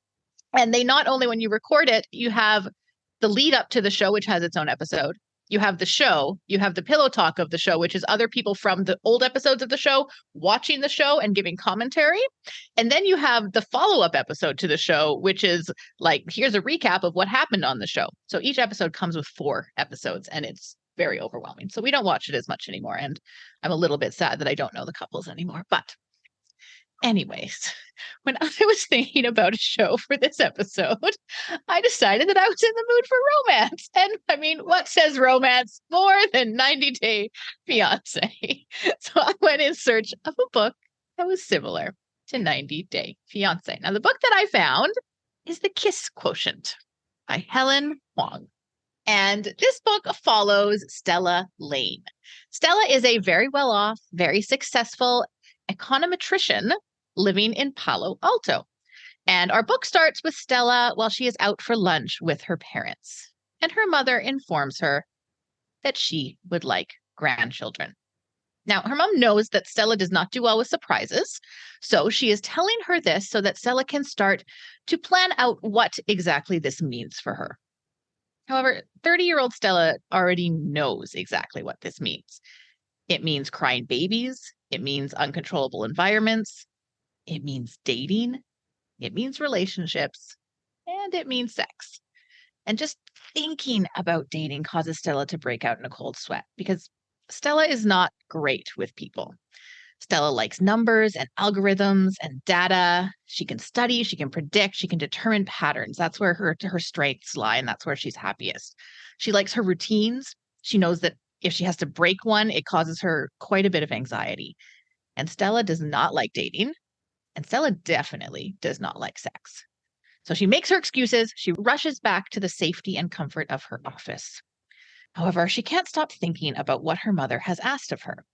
And they not only, when you record it, you have the lead up to the show, which has its own episode. You have the show, you have the pillow talk of the show, which is other people from the old episodes of the show watching the show and giving commentary. And then you have the follow-up episode to the show, which is like, here's a recap of what happened on the show. So each episode comes with 4 episodes and it's very overwhelming. So we don't watch it as much anymore. And I'm a little bit sad that I don't know the couples anymore. But anyways, when I was thinking about a show for this episode, I decided that I was in the mood for romance. And I mean, what says romance more than 90 Day Fiancé? So I went in search of a book that was similar to 90 Day Fiancé. Now, the book that I found is The Kiss Quotient by Helen Hoang. And this book follows Stella Lane. Stella is a very well-off, very successful econometrician living in Palo Alto. And our book starts with Stella while she is out for lunch with her parents. And her mother informs her that she would like grandchildren. Now, her mom knows that Stella does not do well with surprises, so she is telling her this so that Stella can start to plan out what exactly this means for her. However, 30-year-old Stella already knows exactly what this means. It means crying babies. It means uncontrollable environments. It means dating. It means relationships. And it means sex. And just thinking about dating causes Stella to break out in a cold sweat because Stella is not great with people. Stella likes numbers and algorithms and data. She can study, she can predict, she can determine patterns. That's where her strengths lie, and that's where she's happiest. She likes her routines. She knows that if she has to break one, it causes her quite a bit of anxiety. And Stella does not like dating, and Stella definitely does not like sex. So she makes her excuses. She rushes back to the safety and comfort of her office. However, she can't stop thinking about what her mother has asked of her.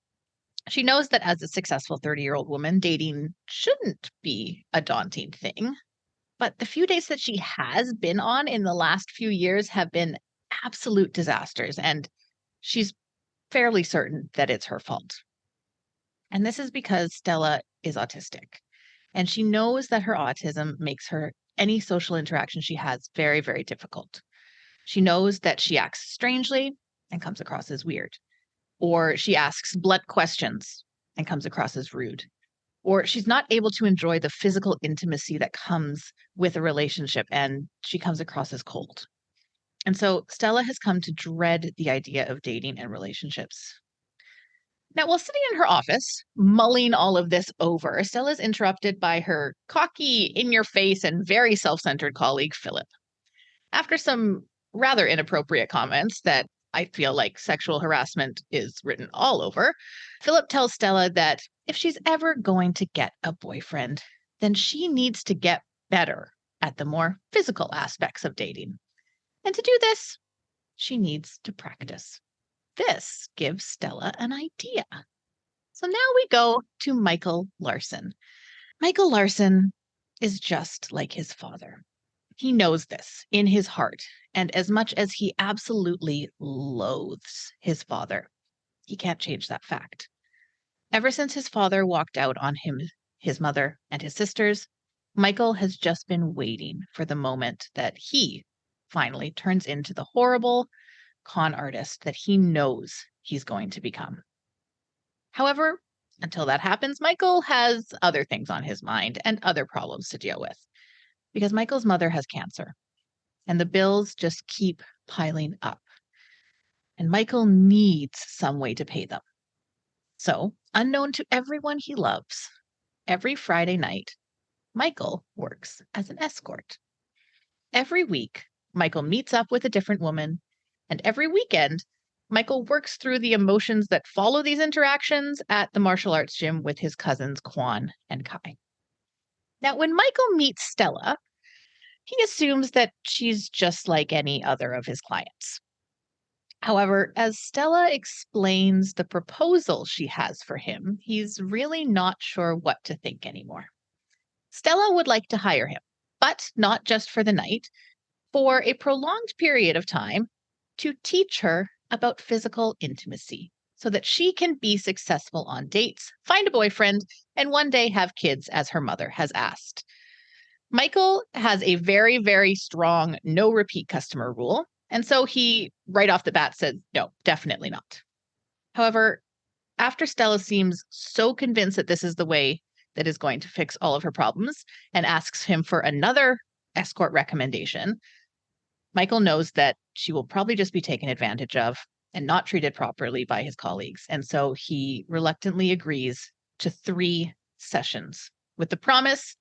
She knows that as a successful 30-year-old woman, dating shouldn't be a daunting thing. But the few dates that she has been on in the last few years have been absolute disasters, and she's fairly certain that it's her fault. And this is because Stella is autistic, and she knows that her autism makes her any social interaction she has very, very difficult. She knows that she acts strangely and comes across as weird. Or she asks blunt questions and comes across as rude. Or she's not able to enjoy the physical intimacy that comes with a relationship, and she comes across as cold. And so Stella has come to dread the idea of dating and relationships. Now, while sitting in her office, mulling all of this over, Stella is interrupted by her cocky, in-your-face, and very self-centered colleague, Philip. After some rather inappropriate comments that I feel like sexual harassment is written all over, Philip tells Stella that if she's ever going to get a boyfriend, then she needs to get better at the more physical aspects of dating. And to do this, she needs to practice. This gives Stella an idea. So now we go to Michael Larson. Michael Larson is just like his father. He knows this in his heart, and as much as he absolutely loathes his father, he can't change that fact. Ever since his father walked out on him, his mother, and his sisters, Michael has just been waiting for the moment that he finally turns into the horrible con artist that he knows he's going to become. However, until that happens, Michael has other things on his mind and other problems to deal with. Because Michael's mother has cancer, and the bills just keep piling up. And Michael needs some way to pay them. So, unknown to everyone he loves, every Friday night, Michael works as an escort. Every week, Michael meets up with a different woman, and every weekend, Michael works through the emotions that follow these interactions at the martial arts gym with his cousins Kwan and Kai. Now, when Michael meets Stella, he assumes that she's just like any other of his clients. However, as Stella explains the proposal she has for him, he's really not sure what to think anymore. Stella would like to hire him, but not just for the night, for a prolonged period of time to teach her about physical intimacy so that she can be successful on dates, find a boyfriend, and one day have kids as her mother has asked. Michael has a very, very strong no repeat customer rule. And so he right off the bat said, no, definitely not. However, after Stella seems so convinced that this is the way that is going to fix all of her problems and asks him for another escort recommendation, Michael knows that she will probably just be taken advantage of and not treated properly by his colleagues. And so he reluctantly agrees to 3 sessions with the promise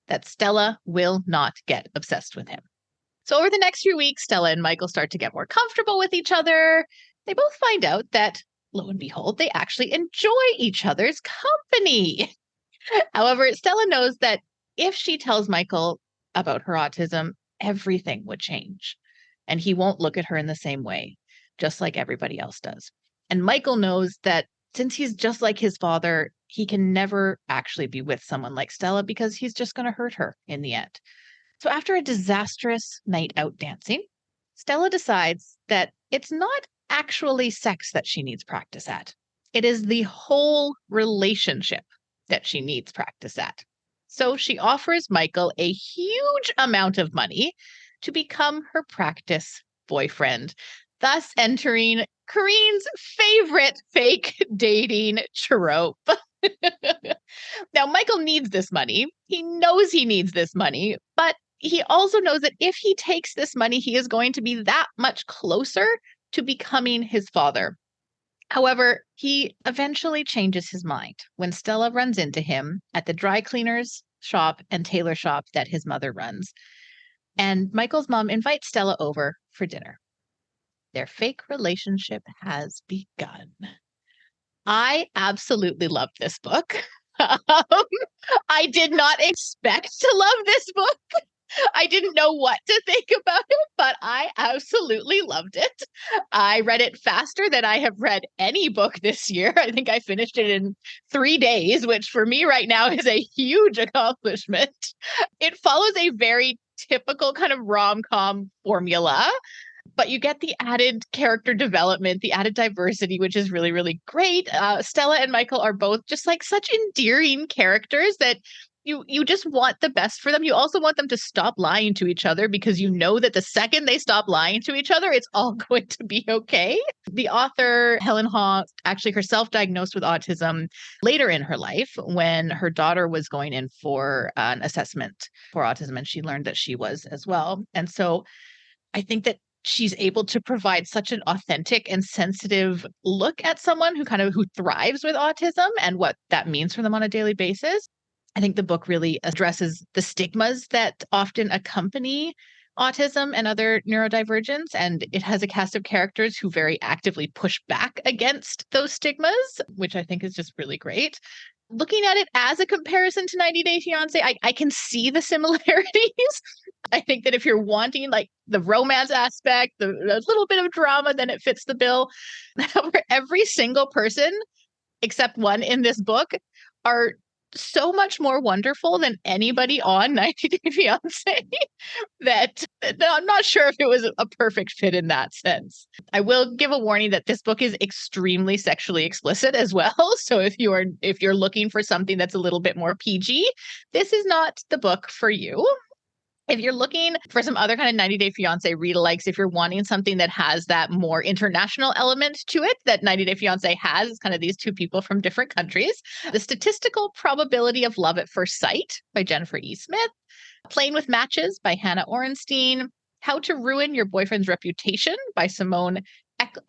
that Stella will not get obsessed with him. So over the next few weeks, Stella and Michael start to get more comfortable with each other. They both find out that, lo and behold, they actually enjoy each other's company. However, Stella knows that if she tells Michael about her autism, everything would change. And he won't look at her in the same way, just like everybody else does. And Michael knows that since he's just like his father, he can never actually be with someone like Stella because he's just going to hurt her in the end. So after a disastrous night out dancing, Stella decides that it's not actually sex that she needs practice at. It is the whole relationship that she needs practice at. So she offers Michael a huge amount of money to become her practice boyfriend, thus entering Corinne's favorite fake dating trope. Now, Michael needs this money. He knows he needs this money, but he also knows that if he takes this money, he is going to be that much closer to becoming his father. However, he eventually changes his mind when Stella runs into him at the dry cleaner's shop and tailor shop that his mother runs. And Michael's mom invites Stella over for dinner. Their fake relationship has begun. I absolutely love this book. I did not expect to love this book. I didn't know what to think about it, but I absolutely loved it. I read it faster than I have read any book this year. I think I finished it in 3 days, which for me right now is a huge accomplishment. It follows a very typical kind of rom-com formula, but you get the added character development, the added diversity, which is really, really great. Stella and Michael are both just like such endearing characters that you just want the best for them. You also want them to stop lying to each other because you know that the second they stop lying to each other, it's all going to be okay. The author, Helen Hoang, actually herself diagnosed with autism later in her life when her daughter was going in for an assessment for autism, and she learned that she was as well. And so I think that she's able to provide such an authentic and sensitive look at someone who thrives with autism and what that means for them on a daily basis. I think the book really addresses the stigmas that often accompany autism and other neurodivergence, and it has a cast of characters who very actively push back against those stigmas, which I think is just really great. Looking at it as a comparison to 90 Day Fiancé, I can see the similarities. I think that if you're wanting like the romance aspect, the little bit of drama, then it fits the bill. However, every single person, except one in this book, are so much more wonderful than anybody on 90 Day Fiancé that I'm not sure if it was a perfect fit in that sense. I will give a warning that this book is extremely sexually explicit as well. So if you're looking for something that's a little bit more PG, this is not the book for you. If you're looking for some other kind of 90 Day Fiancé read-alikes, if you're wanting something that has that more international element to it that 90 Day Fiancé has, it's kind of these two people from different countries. The Statistical Probability of Love at First Sight by Jennifer E. Smith. Playing with Matches by Hannah Orenstein. How to Ruin Your Boyfriend's Reputation by Simone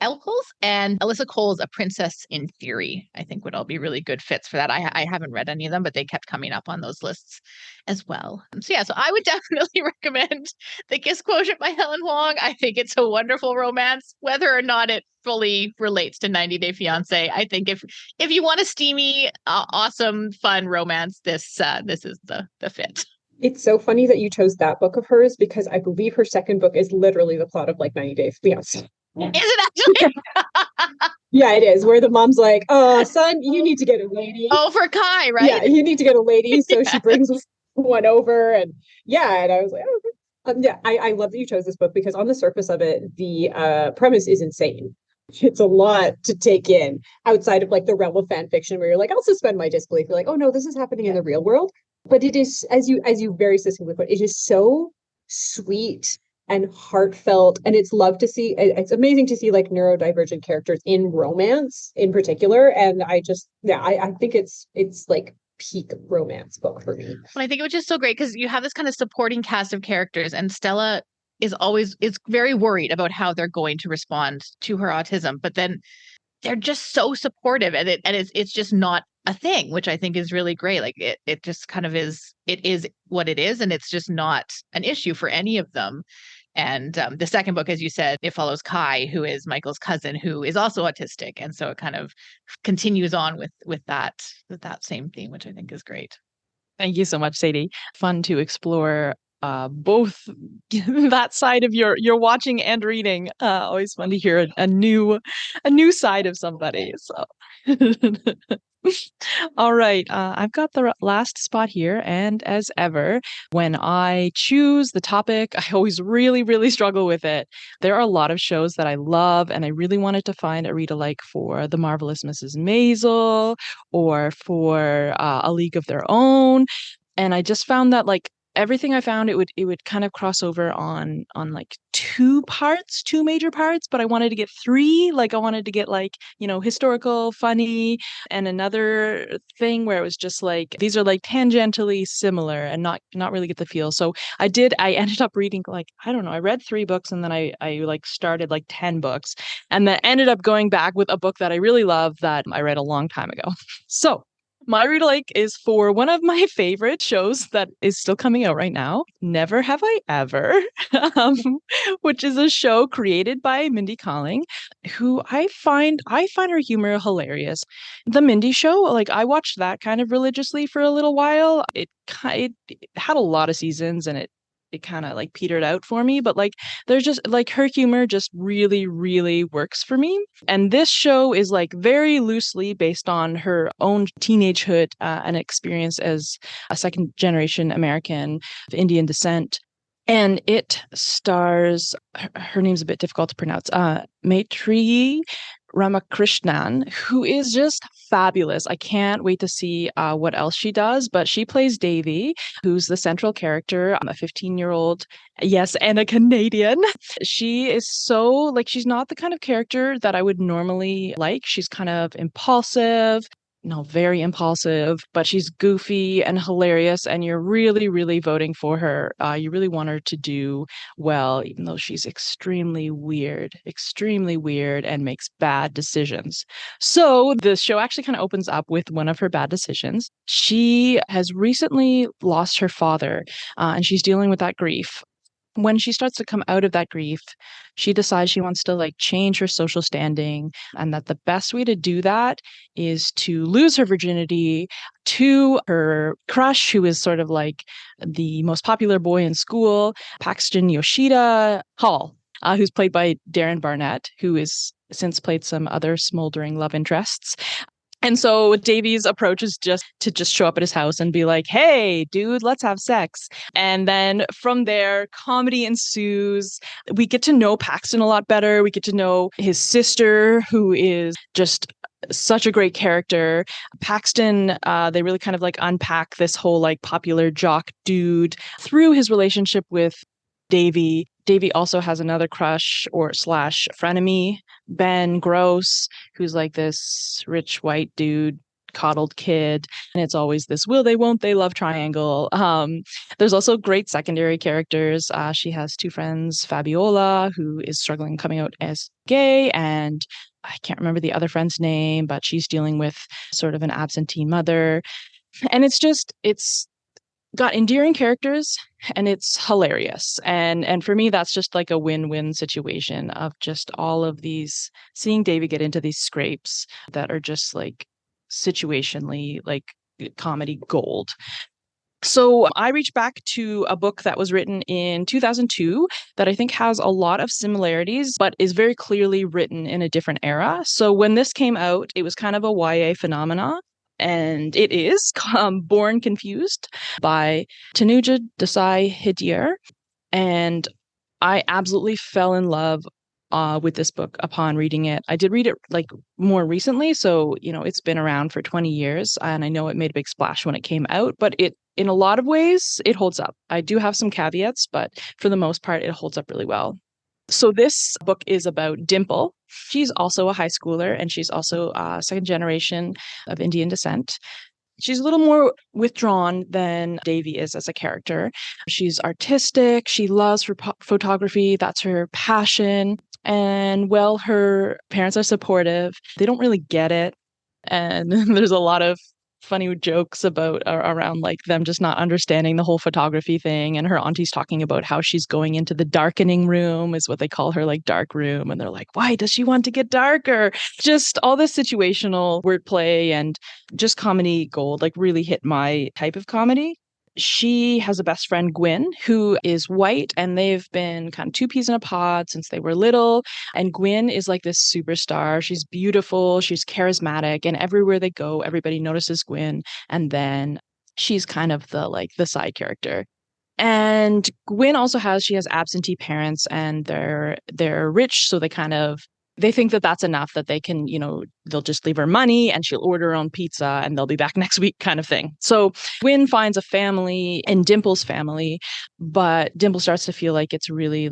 Elkels, and Alyssa Cole's A Princess in Theory, I think would all be really good fits for that. I haven't read any of them, but they kept coming up on those lists as well. So I would definitely recommend The Kiss Quotient by Helen Hoang. I think it's a wonderful romance, whether or not it fully relates to 90 Day Fiancé. I think if you want a steamy, awesome, fun romance, this is the fit. It's so funny that you chose that book of hers because I believe her second book is literally the plot of like 90 Day Fiancé. Is it actually? Yeah, it is. Where the mom's like, "Oh, son, you need to get a lady." Oh, for Kai, right? Yeah, you need to get a lady. So she brings one over, and I was like, "Oh." I love that you chose this book because on the surface of it, the premise is insane. It's a lot to take in outside of like the realm of fan fiction, where you're like, "I'll suspend my disbelief." You're like, "Oh no, this is happening in the real world." But it is, as you very succinctly put, it is so sweet and heartfelt, and it's amazing to see like neurodivergent characters in romance in particular, and I think it's like peak romance book for me. Well, I think it was just so great because you have this kind of supporting cast of characters, and Stella is very worried about how they're going to respond to her autism, but then they're just so supportive, and it's just not a thing, which I think is really great. Like it just kind of is. It is what it is, and it's just not an issue for any of them. And the second book, as you said, it follows Kai, who is Michael's cousin, who is also autistic, and so it kind of continues on with that same theme, which I think is great. Thank you so much, Sadie. Fun to explore both that side of your watching and reading. Always fun to hear a new side of somebody. So. All right. I've got the last spot here. And as ever, when I choose the topic, I always really, really struggle with it. There are a lot of shows that I love, and I really wanted to find a read-alike for The Marvelous Mrs. Maisel or for A League of Their Own. And I just found that like everything I found, it would kind of cross over on like two major parts, but I wanted to get three. Like I wanted to get like, historical, funny, and another thing where it was just like these are like tangentially similar and not really get the feel. So I ended up reading like, I don't know, I read 3 books and then I like started like 10 books and then ended up going back with a book that I really love that I read a long time ago. So my read-alike is for one of my favorite shows that is still coming out right now, Never Have I Ever, which is a show created by Mindy Kaling, who I find her humor hilarious. The Mindy Show, like I watched that kind of religiously for a little while. It had a lot of seasons and it kind of like petered out for me, but like there's just like her humor just really, really works for me. And this show is like very loosely based on her own teenagehood and experience as a second generation American of Indian descent. And it stars, her name's a bit difficult to pronounce, Maitreyi Ramakrishnan, who is just fabulous. I can't wait to see what else she does, but she plays Davy, who's the central character, a 15-year-old, yes, and a Canadian. She is so, like, she's not the kind of character that I would normally like. She's kind of impulsive, very impulsive, but she's goofy and hilarious, and you're really, really voting for her. You really want her to do well, even though she's extremely weird, and makes bad decisions. So the show actually kind of opens up with one of her bad decisions. She has recently lost her father, and she's dealing with that grief. When she starts to come out of that grief, she decides she wants to like change her social standing, and that the best way to do that is to lose her virginity to her crush, who is sort of like the most popular boy in school, Paxton Yoshida Hall, who's played by Darren Barnett, who has since played some other smoldering love interests. And so Davy's approach is just to show up at his house and be like, hey, dude, let's have sex. And then from there, comedy ensues. We get to know Paxton a lot better. We get to know his sister, who is just such a great character. Paxton, they really kind of like unpack this whole like popular jock dude through his relationship with Davy. Davy also has another crush or / frenemy, Ben Gross, who's like this rich white dude, coddled kid. And it's always this will they, won't they love triangle. There's also great secondary characters. She has 2 friends, Fabiola, who is struggling coming out as gay, and I can't remember the other friend's name, but she's dealing with sort of an absentee mother. And it's got endearing characters and it's hilarious. And for me, that's just like a win-win situation of just all of these, seeing David get into these scrapes that are just like situationally like comedy gold. So I reached back to a book that was written in 2002 that I think has a lot of similarities, but is very clearly written in a different era. So when this came out, it was kind of a YA phenomena. And it is Born Confused by Tanuja Desai Hidier. And I absolutely fell in love with this book upon reading it. I did read it like more recently. So, it's been around for 20 years. And I know it made a big splash when it came out, but in a lot of ways, it holds up. I do have some caveats, but for the most part, it holds up really well. So this book is about Dimple. She's also a high schooler, and she's also a second generation of Indian descent. She's a little more withdrawn than Davy is as a character. She's artistic. She loves photography. That's her passion. And well, her parents are supportive. They don't really get it. And there's a lot of funny jokes around like them just not understanding the whole photography thing, and her auntie's talking about how she's going into the darkening room, is what they call her, like dark room, and they're like, why does she want to get darker? Just all this situational wordplay and just comedy gold, like really hit my type of comedy. she has a best friend, Gwyn, who is white, and they've been kind of two peas in a pod since they were little. And Gwyn is like this superstar. She's beautiful, she's charismatic, and everywhere they go, everybody notices Gwyn. And then she's kind of the side character. And Gwyn also she has absentee parents, and they're rich, so they think that that's enough, that they can, they'll just leave her money and she'll order her own pizza and they'll be back next week kind of thing. So Gwyn finds a family in Dimple's family, but Dimple starts to feel like it's really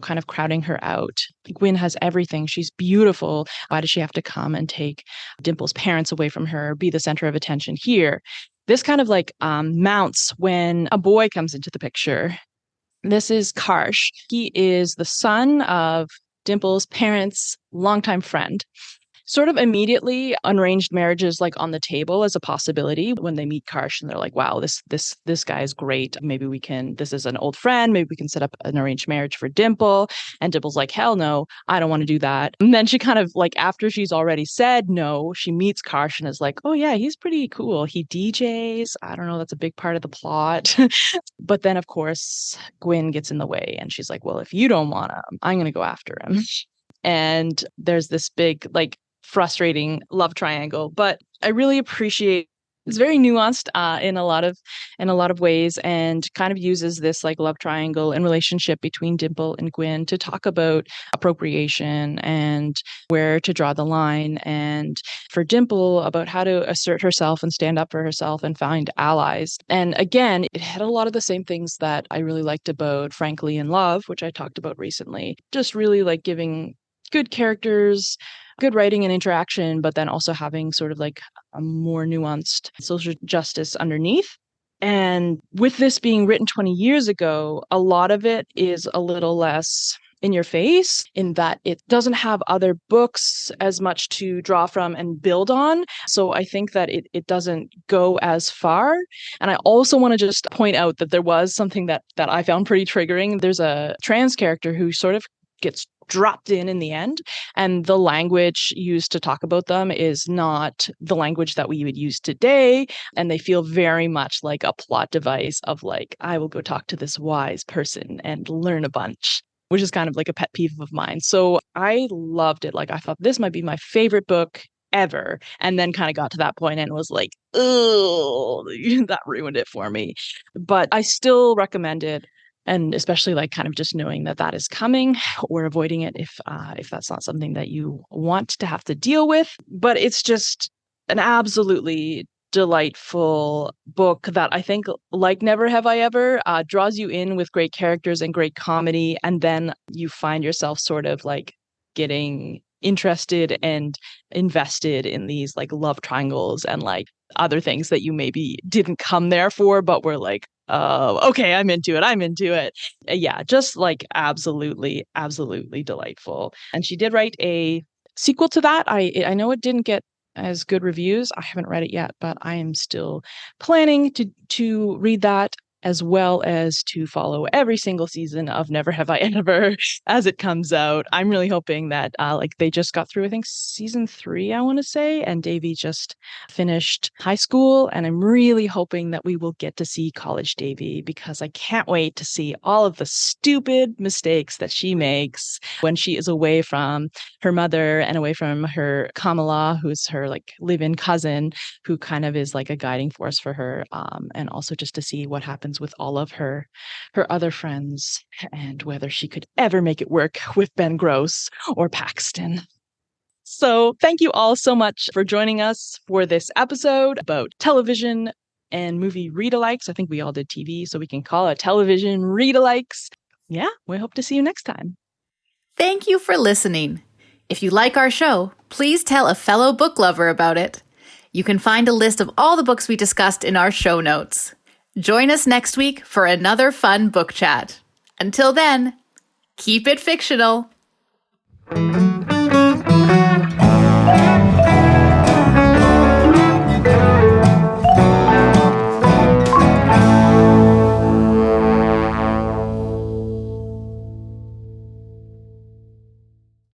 kind of crowding her out. Gwyn has everything. She's beautiful. Why does she have to come and take Dimple's parents away from her, be the center of attention here? This kind of mounts when a boy comes into the picture. This is Karsh. He is the son of Dimple's parents' longtime friend. Sort of immediately, unarranged marriage is on the table as a possibility when they meet Karsh, and they're like, wow, this guy is great. Maybe this is an old friend. Maybe we can set up an arranged marriage for Dimple. And Dimple's like, hell no, I don't want to do that. And then she kind of after she's already said no, she meets Karsh and is like, oh yeah, he's pretty cool. He DJs. I don't know, that's a big part of the plot. But then of course, Gwyn gets in the way and she's like, well, if you don't want him, I'm going to go after him. And there's this big, frustrating love triangle, but I really appreciate it's very nuanced in a lot of ways, and kind of uses this love triangle and relationship between Dimple and Gwyn to talk about appropriation and where to draw the line, and for Dimple about how to assert herself and stand up for herself and find allies. And again, it had a lot of the same things that I really liked about Frankly in Love, which I talked about recently. Just really giving good characters, good writing and interaction, but then also having sort of a more nuanced social justice underneath. And with this being written 20 years ago, a lot of it is a little less in your face in that it doesn't have other books as much to draw from and build on. So I think that it doesn't go as far. And I also want to just point out that there was something that I found pretty triggering. There's a trans character who sort of gets dropped in the end, and the language used to talk about them is not the language that we would use today, and they feel very much like a plot device of I will go talk to this wise person and learn a bunch, which is kind of a pet peeve of mine. So I loved it. I thought this might be my favorite book ever, and then kind of got to that point and was like, oh, that ruined it for me. But I still recommend it. And especially kind of just knowing that is coming, or avoiding it if that's not something that you want to have to deal with. But it's just an absolutely delightful book that I think, like Never Have I Ever, draws you in with great characters and great comedy. And then you find yourself sort of getting interested and invested in these love triangles and other things that you maybe didn't come there for, but were okay, I'm into it. Yeah, just absolutely delightful. And she did write a sequel to that. I know it didn't get as good reviews. I haven't read it yet, but I am still planning to read that, as well as to follow every single season of Never Have I Ever as it comes out. I'm really hoping that they just got through, I think, season 3, I want to say, and Davy just finished high school, and I'm really hoping that we will get to see college Davy, because I can't wait to see all of the stupid mistakes that she makes when she is away from her mother and away from her Kamala, who's her live-in cousin, who kind of is a guiding force for her, and also just to see what happens with all of her other friends, and whether she could ever make it work with Ben Gross or Paxton. So thank you all so much for joining us for this episode about television and movie read-alikes. I think we all did TV, so we can call it television read-alikes. Yeah, we hope to see you next time. Thank you for listening. If you like our show, please tell a fellow book lover about it. You can find a list of all the books we discussed in our show notes. Join us next week for another fun book chat. Until then, keep it fictional.